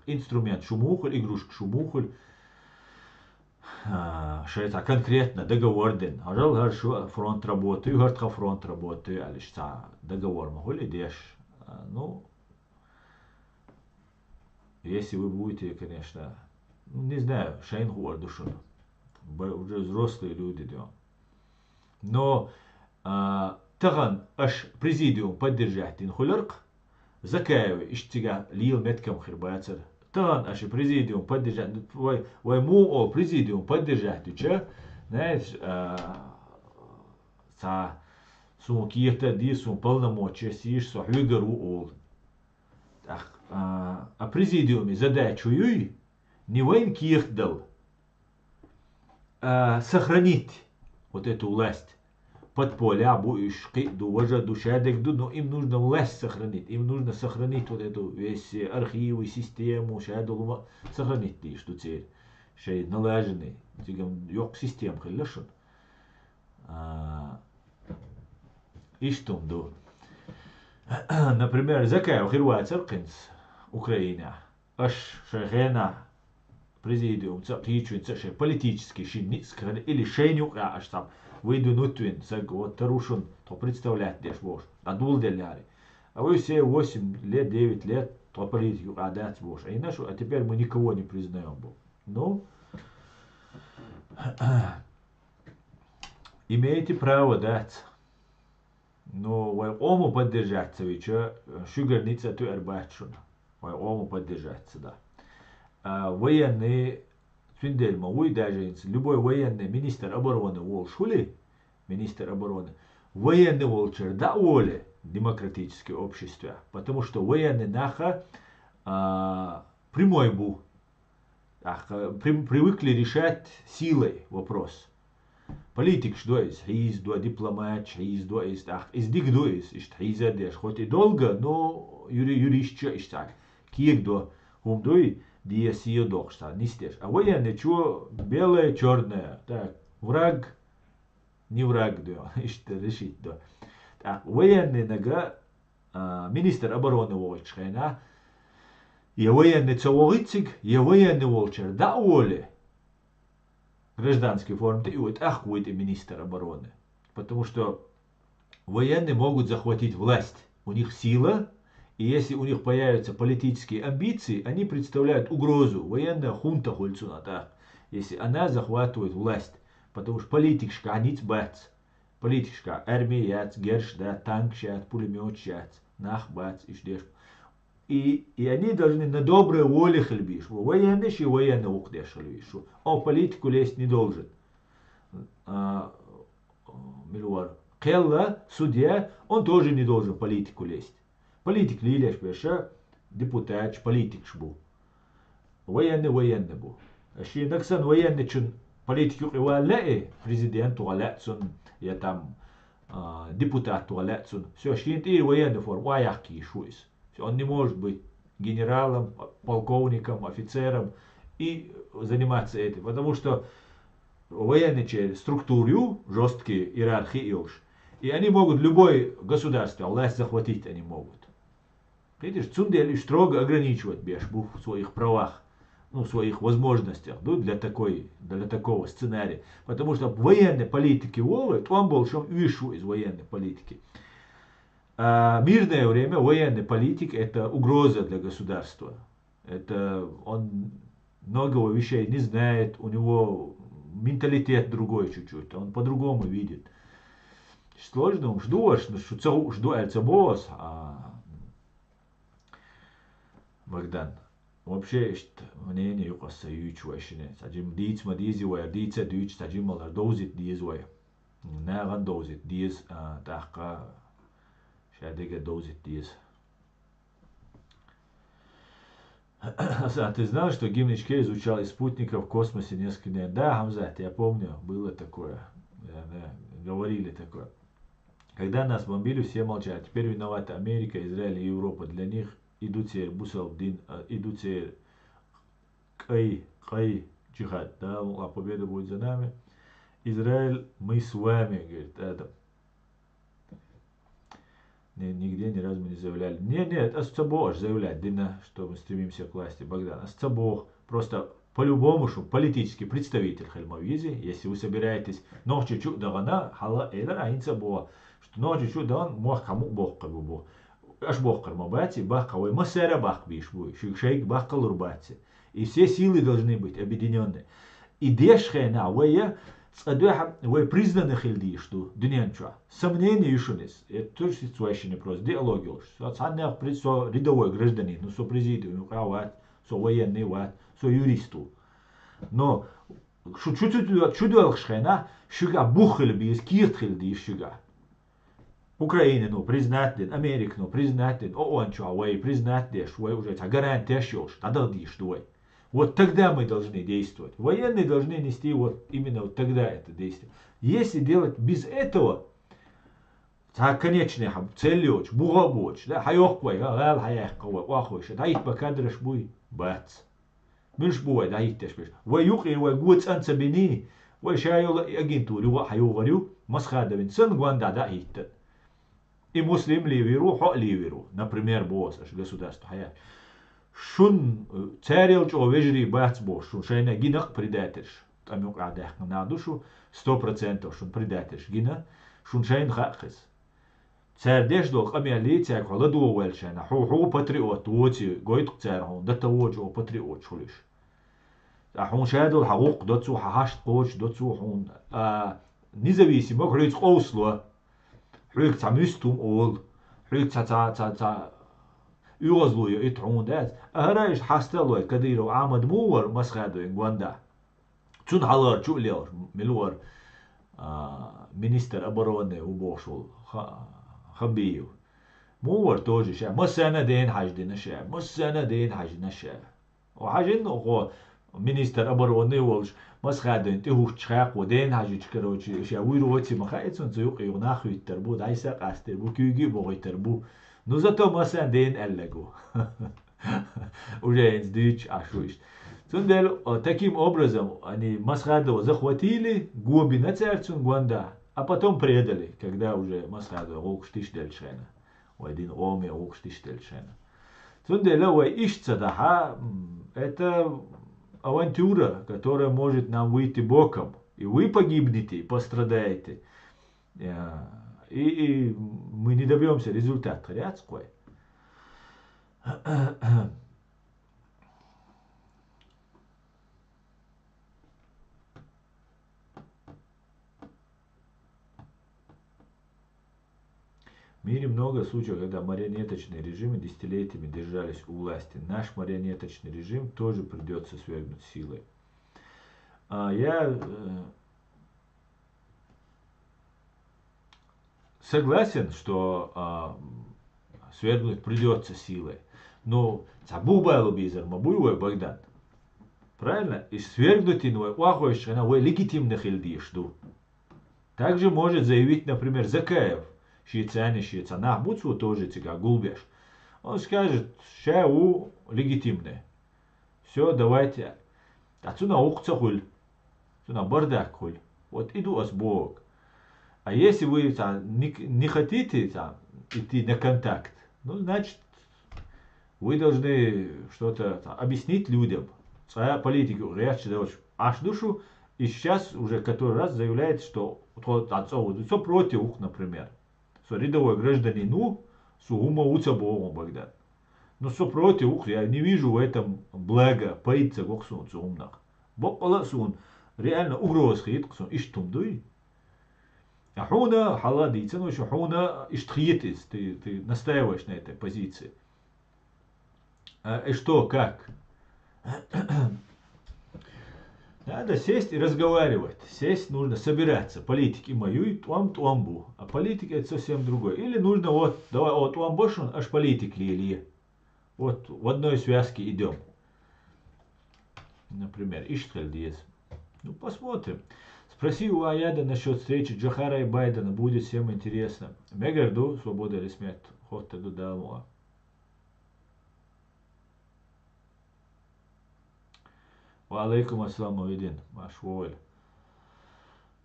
Инструмент шумухоль, игрушка шумухоль. Шеца конкретно договор ден. Ажал хорошо фронт работы, гартха фронт работы, а лишь договор могу ли дешь. Ну, если вы будете, конечно, не знаю, шейн гордушун, уже взрослые люди, да. Но таган аж президиум поддержать инхулерк, закаевый, иштига лил меткам хирбацер. Тан аж президиум поддержать, му президиум поддержать, че, знаешь, сум киехта ди сум полномочия сиш со хюгару ол. А президиуме задачу юй не воин киехдал, сохранить вот эту власть. Подполя, буишки, дуважа, душадек, но им нужно власть сохранить, им нужно сохранить вот эту весь архивы, систему, шадулума, сохранить лишь тут цель, шей налаженный, тигам йог систем хилашун. И что до, например, закая хирва церквинс Украина, аж шагена президиум, цакичвин, цеше политический шинниц, или шейнюк, аж там выйду нутвин, вот тарушун, то представлять деш бош, а дулделяри. А вы все 8 лет, 9 лет, то политику отдать бош. А теперь мы никого не признаем. Ну, имеете право дать. Но вы ому поддержаться, ведь шугарница ту эрбачун. Вы ому поддержаться, да. Военные, Финдельма, вы даже, любой военный министр обороны Волшули, министр обороны, военный волчер, да, воле демократическое общество, потому что военный наха прямой был, привыкли решать силой вопрос. Политик что есть, до дипломат, до есть, из дигдо есть, из хоть и долго, но юрист что есть так, кик до, умдой, dia сие дох, что не стешь. А военный что, белое, черное, так, враг, не враг, да, что решить, да. Так, военный нага, министр обороны Волчхайна, и военный цоволицик, и военный Волчер, да, Оле. Гражданской форме, и вот и министр обороны. Потому что военные могут захватить власть. У них сила, и если у них появятся политические амбиции, они представляют угрозу. Военная хунта хольцуната, если она захватывает власть. Потому что политикшка, они бац. Политикшка, армия яц, герш, да, танк шат, пулемет шат, нах бац, и ждешь. И они должны на доброй воле хлебишь. Военный и военный ухдеш хлебишь. Он политику лезть не должен. Милуар. Келла, судья, он тоже не должен политику лезть. Политик лилеш пеша, депутат, политик шбу. Военный был. Аши наксан военный чун политику ивале, президент туалетсун, я там депутат туалетсун. Все, аши и военный форм, ваяки шуис. Он не может быть генералом, полковником, офицером и заниматься этим. Потому что военные через структуру, жесткие иерархии, и они могут любое государство, власть захватить они могут. Видишь, цундели строго ограничивать бешбу в своих правах, в своих возможностях, для такого сценария. Потому что в военной политике Вовы, он был что выше из военной политики. А мирное время военный политик это угроза для государства. Это он многого вещей не знает, у него менталитет другой чуть-чуть, он по-другому видит. Сложно, ждешь, жду босс, Богдан. Вообще, мнение юкаса ючвашине. Саджим диц мадизивая, дица дюч, саджим малар дозит дизвая. Наган дозит диз, тахка. Шадега дозит диз. А ты знал, что Гимничке изучал из спутников в космосе несколько дней? Да, Хамзат, я помню, было такое. Да, говорили такое. Когда нас бомбили, все молчат. Теперь виновата Америка, Израиль и Европа. Для них идут теперь Бусалдин, идут теперь Кай джихад. Да, а победа будет за нами. Израиль, мы с вами, говорит Адам. Нигде ни разу мы не заявляли. Нет, Асцабох заявлять, что мы стремимся к власти, Богдан. Асцабох просто по-любому, что политический представитель Хальмавизи, если вы собираетесь ночью чуть дагана, хала эйдар аинцабох, что ночью чуть даган, мох кому бог кабубо. Аж бог кармабати, бах кавой, масера бах бишбуй, шейк бах калурбати. И все силы должны быть объединены. И дешхена, вы признаны хилди, что днянча. Сомнения еще нет. Это тоже ситуация не просто. Диалог уж. Садня со рядовой гражданин, со президиум, со военный, со юристу. Но чудо шхена, шуга бухали би, скирт хилди шуга. Украина, признать, Америка, признать, ООН, признать, уже гарантия, что тогда дишь, Вот тогда мы должны действовать. Военные должны нести именно тогда это действие. Если делать без этого, конечная цель, бугабоч, да, хайохквай, гал хайохквай, вахойш, да их покадраш буй, бац. Миш буй, да их тешбеш. Ваюк и вагуц ансабини, вайшайол агентури, вахайогарю, масхадавин, сын гванда, да их. И муслим ливеру, хо ливеру, например, босс, государство, хая. شون царел чо вежри бац бош, шун шайна гинах предатель. Там юк адах на душу 100% шун предатель гина, шун шайн хакис. Царь деш дол камяли царь хола ду велшана. Ху патриот воти гойт царь хон дата вожо патриот шулиш. Хун шадол хагук доцу хашт коч доцу хун независимо хрыц осло. Хрык цамистум ол. Хрык ца يغزلو يتعون داز أهرايش حاستلو كديرو عامد مور مسخادو إنغواندا تون حالار شو ليور ملور مينستر أبروني وبوشول خبيو مور توجي شا مسانا دين حاجدين شا مسانا دين حاجدين شا وحاجين هو مينستر أبروني وولش مسخادو انتهو تشاق ودين حاجي تشكروشي شا ويروتي مخايتون زيوق يوناخو يتربو دايسا قاستربو كيوغي بوغي تربو Ну зато массан ден эллегу. Уже индич ашуиш. Цундел таким образом они Масхадова захватили, Гоби на царцун Гуанда, а потом предали, когда уже Масхадова Огштиштельшена. Один Оми Огштиштельшена. Цундел Ишцадаха это авантюра, которая может нам выйти боком. И вы погибнете, и пострадаете. И мы не добьемся результата. Рядской. В мире много случаев, когда марионеточные режимы десятилетиями держались у власти. Наш марионеточный режим тоже придется свергнуть силой. Я согласен, что свергнуть придется силой. Но забубайло бизар, мабуевой Богдан. Правильно? И свергнуть иной, уахуешена, вы легитимных илдишду. Также может заявить, например, Закаев, шицана, буцу тоже тига гулбеш. Он скажет, шау легитимные. Все, давайте. Отсюда укца хуль. Отсюда бардак хуль. Вот иду с Бог. А если вы не хотите идти на контакт, ну, значит, вы должны что-то объяснить людям. Своя политика аж душу, и сейчас уже который раз заявляет, что все против, например. Что рядовой гражданину сугумо уца Богом Богдан. Но все против, я не вижу в этом блага, поиться гоксун сумнах. Бог аласун реально угроз хит, иштум дуй. Хуна халадица, ну еще хуна иштхиетис, ты настаиваешь на этой позиции. И что, как? Надо сесть и разговаривать. Сесть нужно, собираться. Политики мою и туамбу. А политика это совсем другое. Или нужно вот, давай, вот туамбошун, аж политик ли. Вот в одной связке идем. Например, Иштхальдиез. Ну, посмотрим. Спроси у Аяда насчет встречи Джохара и Байдена. Будет всем интересно. Мегарду, свобода или смерть. Хотта дудалуа. Ва алейкум ассалам авидин. Маш воль.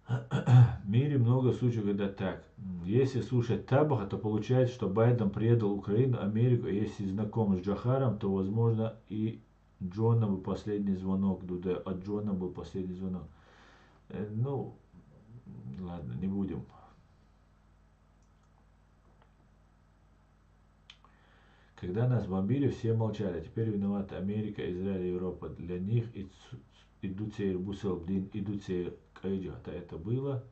В мире много случаев, когда так. Если слушать Табаха, то получается, что Байден предал Украину, Америку. Если знаком с Джохаром, то, возможно, и Джона был последний звонок. Дуда, от Джона был последний звонок. Ну, ладно, не будем. Когда нас бомбили, все молчали. Теперь виноваты Америка, Израиль, Европа. Для них идут сеер бусел, идут сеер кайджата. Это было.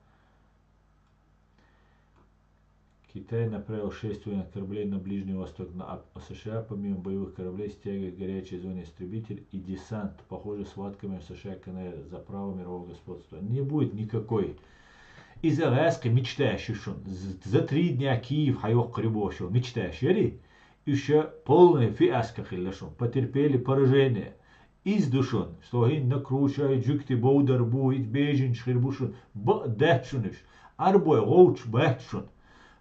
Китай направил 6 военных кораблей на Ближний Восток. На США, помимо боевых кораблей, стягивает горячие зоны истребитель и десант. Похоже, схватками США КНР за право мирового господства. Не будет никакой. Из Аляски мечтающий, что за 3 дня Киев хайок кребошил. Мечтающий. Еще полная фиаско хилашон. Потерпели поражение. Из душон. Что они накручивают жукти боудар будет бежин шхирбушон. Датшуниш. Арбой гоуч батшун.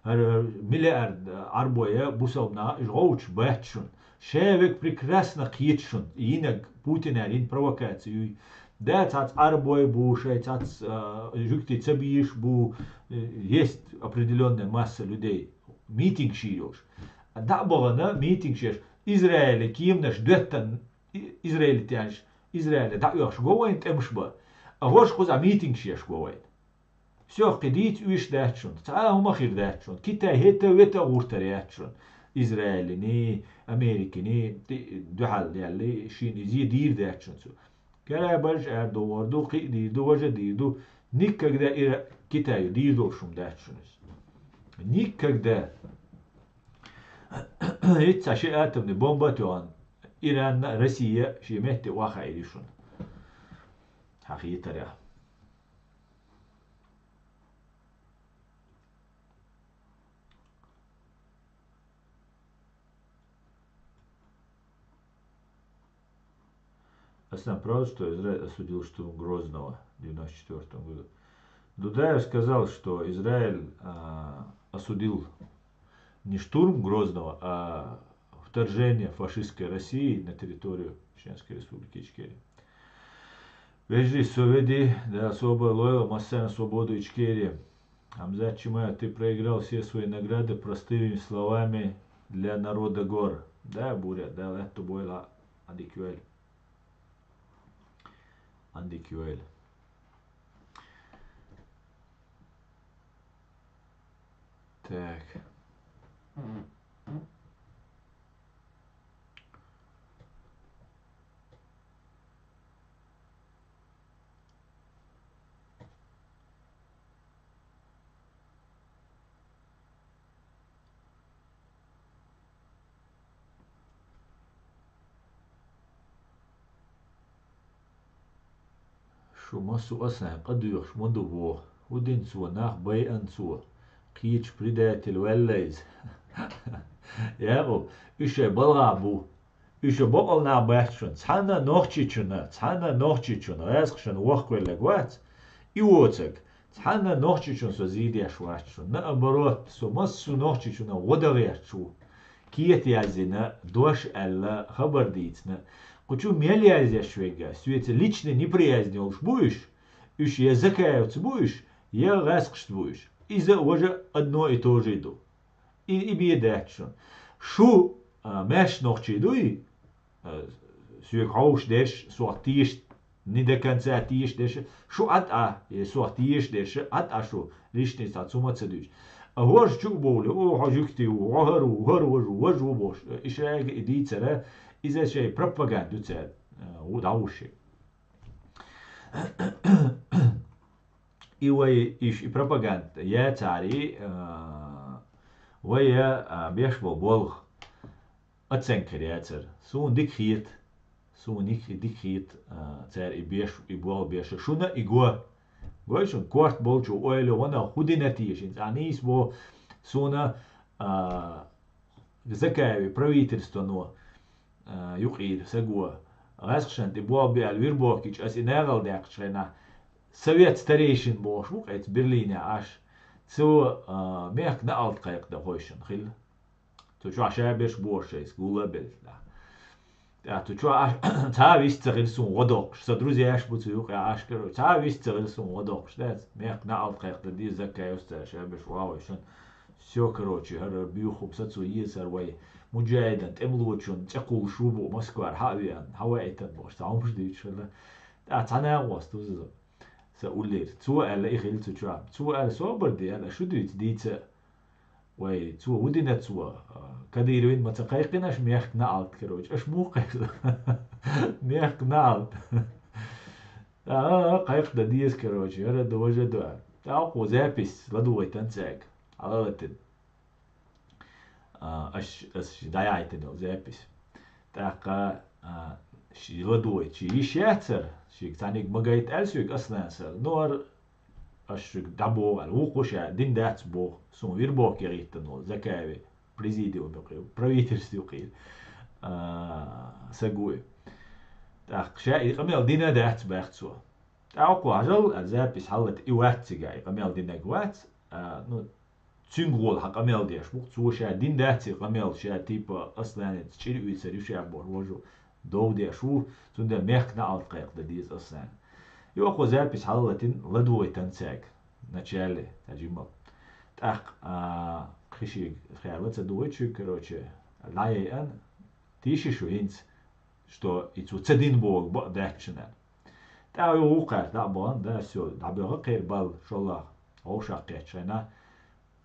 Миллиард арбоя бусовна гоуч батшун. Шевек прекрасно кьетшун. Инак Путин один провокацию. Да, цац арбой бушай, цац жукти цабиш бу. Есть определенная масса людей. Митинг широш. Да, было на митинг шеш. Израиль кимнаш дуттан Израиль тянш Израиль да юш гоуин темшба. А хош хуз а митинг шеш гоуин. Все قديت ويش داتشون هم خير داتشون كتا هتا وتا غورتر ياتشون إسرائيل ني أمريكا ني دحال يعني شين يزيد دير داتشون سو كلا برج دوار دو قي دير دو وجه دير دو نيك كدا إيرا كتا يدير دو شوم داتشون نيك كدا هيتسا شيء آتم بومبا توان إيران روسيا شي مهتي واخا إيريشون حقيقة ريا Я сам правда, что Израиль осудил штурм Грозного в 1994 году. Дудаев сказал, что Израиль осудил не штурм Грозного, а вторжение фашистской России на территорию Чеченской республики Ичкерия. Вежди соведи да особо лоял масса на свободу Ичкерия. Амзат Чимая, ты проиграл все свои награды простыми словами для народа гор. Да, Буря, да, это было Андикюэль. Андикюэль. Так. شو مسو أصلا قد يخش مدو ودين سوى ناخ بي أن سوى قيتش بريدات الوليز يا أبو إيش بلغابو إيش بقول نابحشون تحنا نوخشيشنا تحنا نوخشيشنا أسخشن وقوي لقوات يوتك تحنا نوخشيشون سو زيدي أشواششون نأبروت سو مسو نوخشيشنا ودغيشو كيت يازينا دوش ألا خبر ديتنا Кучу мелязя швега, свете лично неприязнь уж будешь, уж я закаиваться будешь, я раскшт будешь. И за уже одно и то же иду. И бедачу. Шу мэш ночи идуй, свек хауш деш, суатиш, не до конца тиш деш, шу и суатиш деш, шу, лишний сацума цедуш. А вож чук боли, о, хажукти, вожу, вожу бош. И шег иди цера, إذا شيء propaganda تاع ودعوشي إيوه إيش propaganda يا تاري ويا بيشبه بولغ أتسنكر يا تر سون ديكيت سون ديكيت تار إبيش إبوال بيش شونا إيجوا قويشون كورت بولجو أويلو وانا خودي نتيجة يعني اسمه سونا زكاوي правительство но يقيد سجوا غاسخشن تبوا بالويربوكيش أس إناغل داقشنا سويت ستريشن بوش وقت برلين عاش سو ميك نقلت قيق ده هويشن خل تو شو عشابش بوش إيس قولا بل لا تو شو عش تعرف تغير سون غدوقش صدروزي عاش بتسوق عاش كرو تعرف تغير سون غدوقش ده ميك نقلت قيق ده دي زكاة يستا شابش واويشن все короче هر بيوخو بساتسو يسر وي مجاهدا تملوتشون تقول شوبو مسكوار حاويان حوايتن بوش تعمش ديش ولا تانا واستوز سأقول تسوى إيه خيل تسوى صوبر دي أنا شو ديت ديت وي تسوى ودينا تسوى كديروين ما تقيقناش ميخ نعلت كروج اش مو قيق ميخ نعلت قيق دا ديس كروج هذا دوجه دوار تعقو زابس لدوي تنساك على لتن أش دايعتنو زابس تاقا شي لدوي شي يشاتر شي تانيك مقايت ألسوك أصلا سر نور أشك دابو الوقوشا دين داتس بو سون ويربوك يغيتنو زكاوي بريزيديو بقيو براويترس يقيل سقوي تاق شاي قميل دينا داتس باختسو تاقو عجل الزابس حلت إيوات سيقاي قميل دينا قوات نو تسنغول حق قميل ديش بوق تسو شا دين داتسي قميل شا تيبا أصلا تشيري ويسر يشا بور وجو دو ديشو توندا ميخ نعال قيق دا ديز أصلا يوقو زابس حلتين لدوي تنساك начале تجمل تاق خشي خيار وتسدوي تشو كروتشي لاي أن Тиши инц, что и цу цедин бог ба дачнал. Та уқар да бан да все, да бага қер бал шолла. Оушақ кечена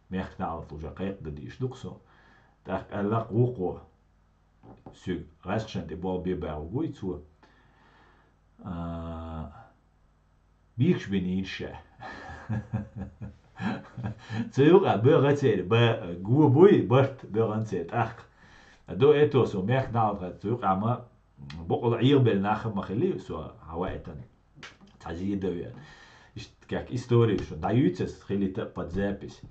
мехнал уже қайқ да диш дуксо. Так аллах уқо сүг расшан де бол бебау гуйцу. Бихш бенирше. Цюга бегацер ба губуй барт бегансет ах. دو اتوس وميخ نعرف تسوق عما بقول عير بالناخر مخلي سو هوايتن تعزيد دويا كاك истории что даются خلي под запись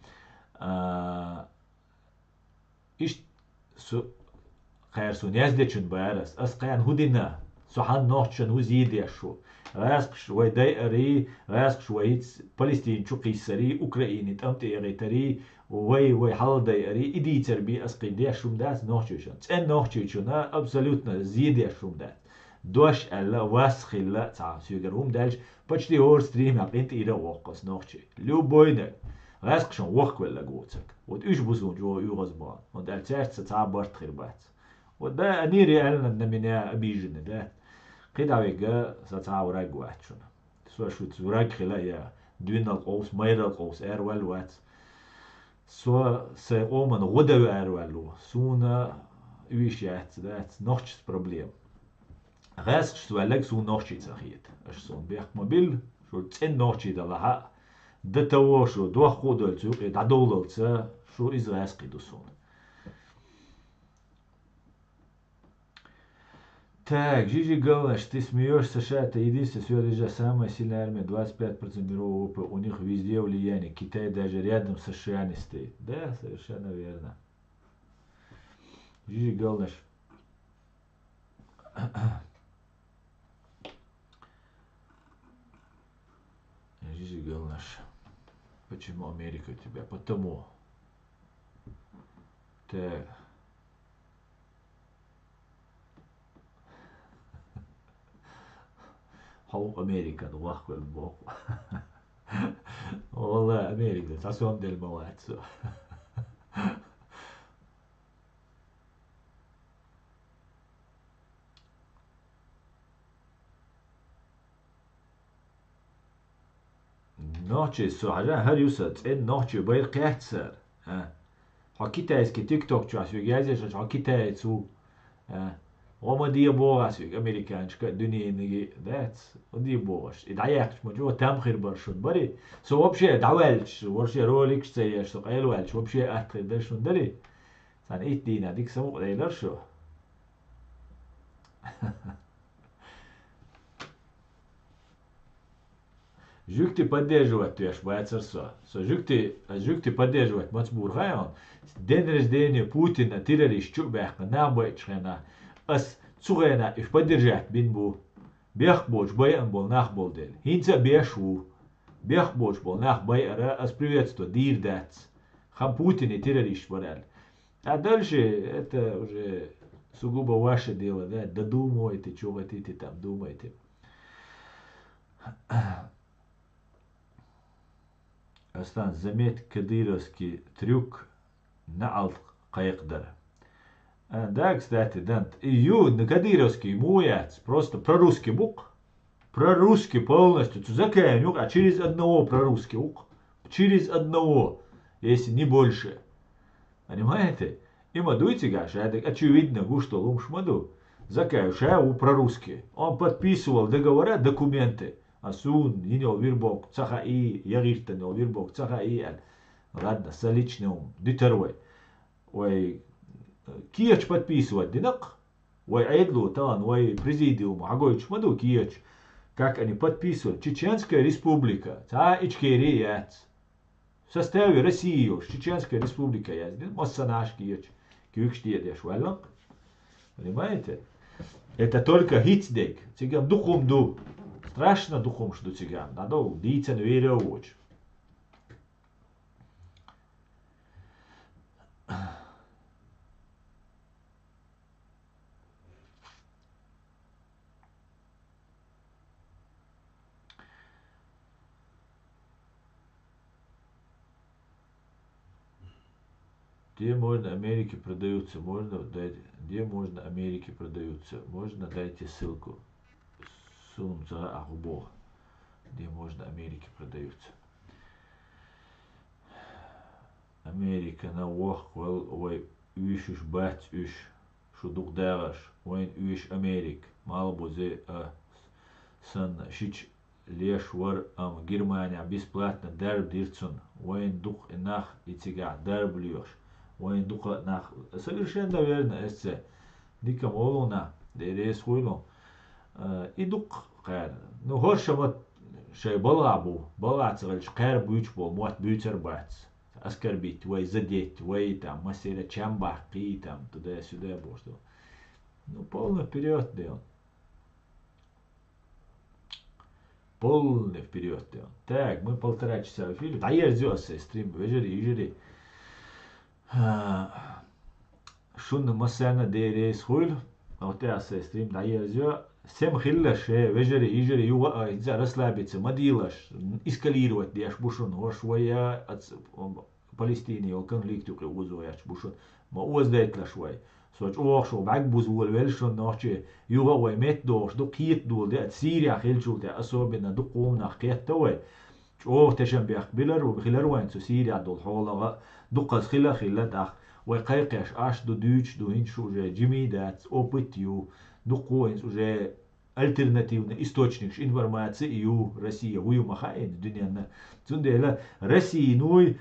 иш су خير سو نازدچن بارس اس قيان هودينا سوحان نوچن وزيد شو راسك شوي دايري راسك شوي فلسطين شو قيسري اوكراني تمتي غيتري وي حال دايري идي تربي اسقي دي شوم داس نوچيشن تن نوچيشنا абсолютно زيد شوم داس دوش الا واسخلا تا سيغرهم دالش почти ор стрим апинт ида وقس نوچي любойна راسك شون وق ولا غوتك вот уж бузун جو югозба он дальцерца та барт خربات وده انيري قالنا ان من ابيجن ده قيد ويجا ستعاورا جواتشون سو شو تزوراك خلا يا دوين القوس ماير القوس اروال وات سو سيقومن غدو اروالو سونا ويشيات دات نوcht's проблем راسك شو لك سو نوcht's صحيت اش سون بيخ موبيل شو تن نوcht's ده لها دتو شو دو خودل سو دادولت شو از راسك دوسون Так, Жижи Галнаш, ты смеешься, Ша, это единственное сегодня самая сильная армия, 25% мирового ВВП, у них везде влияние, Китай даже рядом с США не стоит. Да, совершенно верно. Жижи Галнаш. Жижи Галнаш. Почему Америка у тебя? Потому. Так. حقوق أمريكا نواخ والبوق والله أمريكا تعصون دي المواد نوچه سوحجا هر يوسط إن نوچه باير قيحتسر حكيتا اسكي تيك توك شو عسوي جازيش حكيتا يتسو وما دي بوغاس امريكان شكا دنيا نجي ذات ودي بوغاش ادعياك مجو تام خير برشون بري سو وبشي دعوالش ورشي روليكش تسيش سو قيل والش وبشي اخر درشون دري سان ايت دينا ديك سمو قيلر شو جوكتي поддерживать я швайцар со жукти поддерживать мацбур гайон ден рождения Путина террорист чубах на бойчена as цугена их поддержать бинбу бех боч бай ан бол нах бол дел хинца бешу бех боч бол нах бай ара as приветствую дир дац хам Путин и террорист борал а дальше это уже сугубо ваше дело да додумывайте что хотите там думайте Остан заметь кадыровский трюк на алт каякдар. Да, кстати, Дант. Ию на кадыровский муяц. Просто прорусский бук. Прорусский полностью. Цузакаянюк, а через одного прорусский ук. Через одного. Если не больше. Понимаете? И мадуйте гаш. Это очевидно, гушто лумшмаду. Закаюша у прорусский. Он подписывал договора, документы. Асун, нинел вирбок, цаха и, ягиштанел вирбок, цаха и, ладно, с личным, дитерой. Ой, киеч подписывать, динак, ой, айдлу, тан, ой, президиум, агойч, маду киеч, как они подписывают, Чеченская республика, та ичкери яц, в составе России, Чеченская республика яц, массанаш киеч, киеч тиедеш, валлак, понимаете? Это только хитдек, цигам духом ду. Страшно духом что цыган. Надо дийцен веревоч. Где можно Америки продаются? Можно дать, где можно Америки продаются? Можно дайте ссылку. Сунца Ахбо. Где можно Америки продаются? Америка на вах вал ой үш бат үш шудук дагаш вайн үш Америк мал бузе сан шич леш вар Германия бесплатно дарб дирцун вайн дух нах и тига дарб льешь вайн духа нах совершенно верно это никому олуна дерес хуйло и дух кар ну хорша вот шей балабу балацгал кар буч бо мот бутер бац оскорбить, вой задеть, вой там, мастеря чамбахи, там, туда-сюда, что. Ну, полный вперед, да он. Полный вперед, да он. Так, мы 1,5 часа в эфире. Да я ждётся, стрим, ежели. Шунна масана дерес хуйл. Вот я стрим, да я ждёт. Всем хиллаш, ежели, юга, за расслабиться, мадилаш, эскалировать, деш бушун, швоя от Палестине, ол конфликт ук узояч бушун, ма уздайт ла швой. Соч шо баг бузул велшун ноче, юга вой мет дош, до кит дул, де Сирия хилчул, де особенно до комна хкетта вой. تشم بيخ بيلر وبخلر وين سو سيريا دول حولا دقز خلا تاخ وقايقش اش دو دوتش دو هنش уже جيمي دات опытью духовенс уже альтернативный источник информации ю Россия вую махаин дуньяна цундела России ной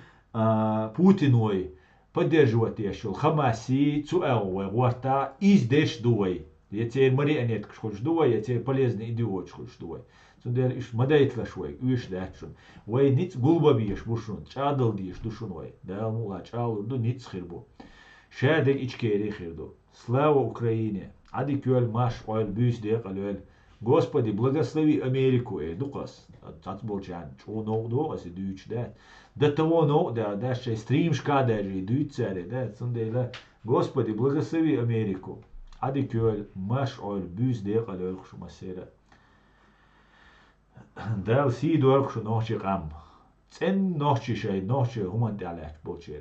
Путиной поддерживать еще Хамаси цуэлвэ варта издеш дуой я теперь марионетка хочешь дуой я теперь полезный идиот хочешь дуой цундела иш мадайтла швой уиш датшун вай ниц гулба биеш бушун чадал диеш душун вай да мула чалу ду ниц хирбу шадек ичкери хирду слава Украине ади кюэль маш ойл бюс дек алюэль Господи, благослови Америку, дукас, отболчан, чо ноу аси дюч, да. До того ноу, да, ще стрим шкада же, дюцаре, да, цундейла. Господи, благослови Америку. Ади кюэль, маш ойл, бюс дек, алюэль, шумасера. Дал си дуэль, шу нохчи гам. Цен нохчи шай, нохчи хуман диалект, болчер.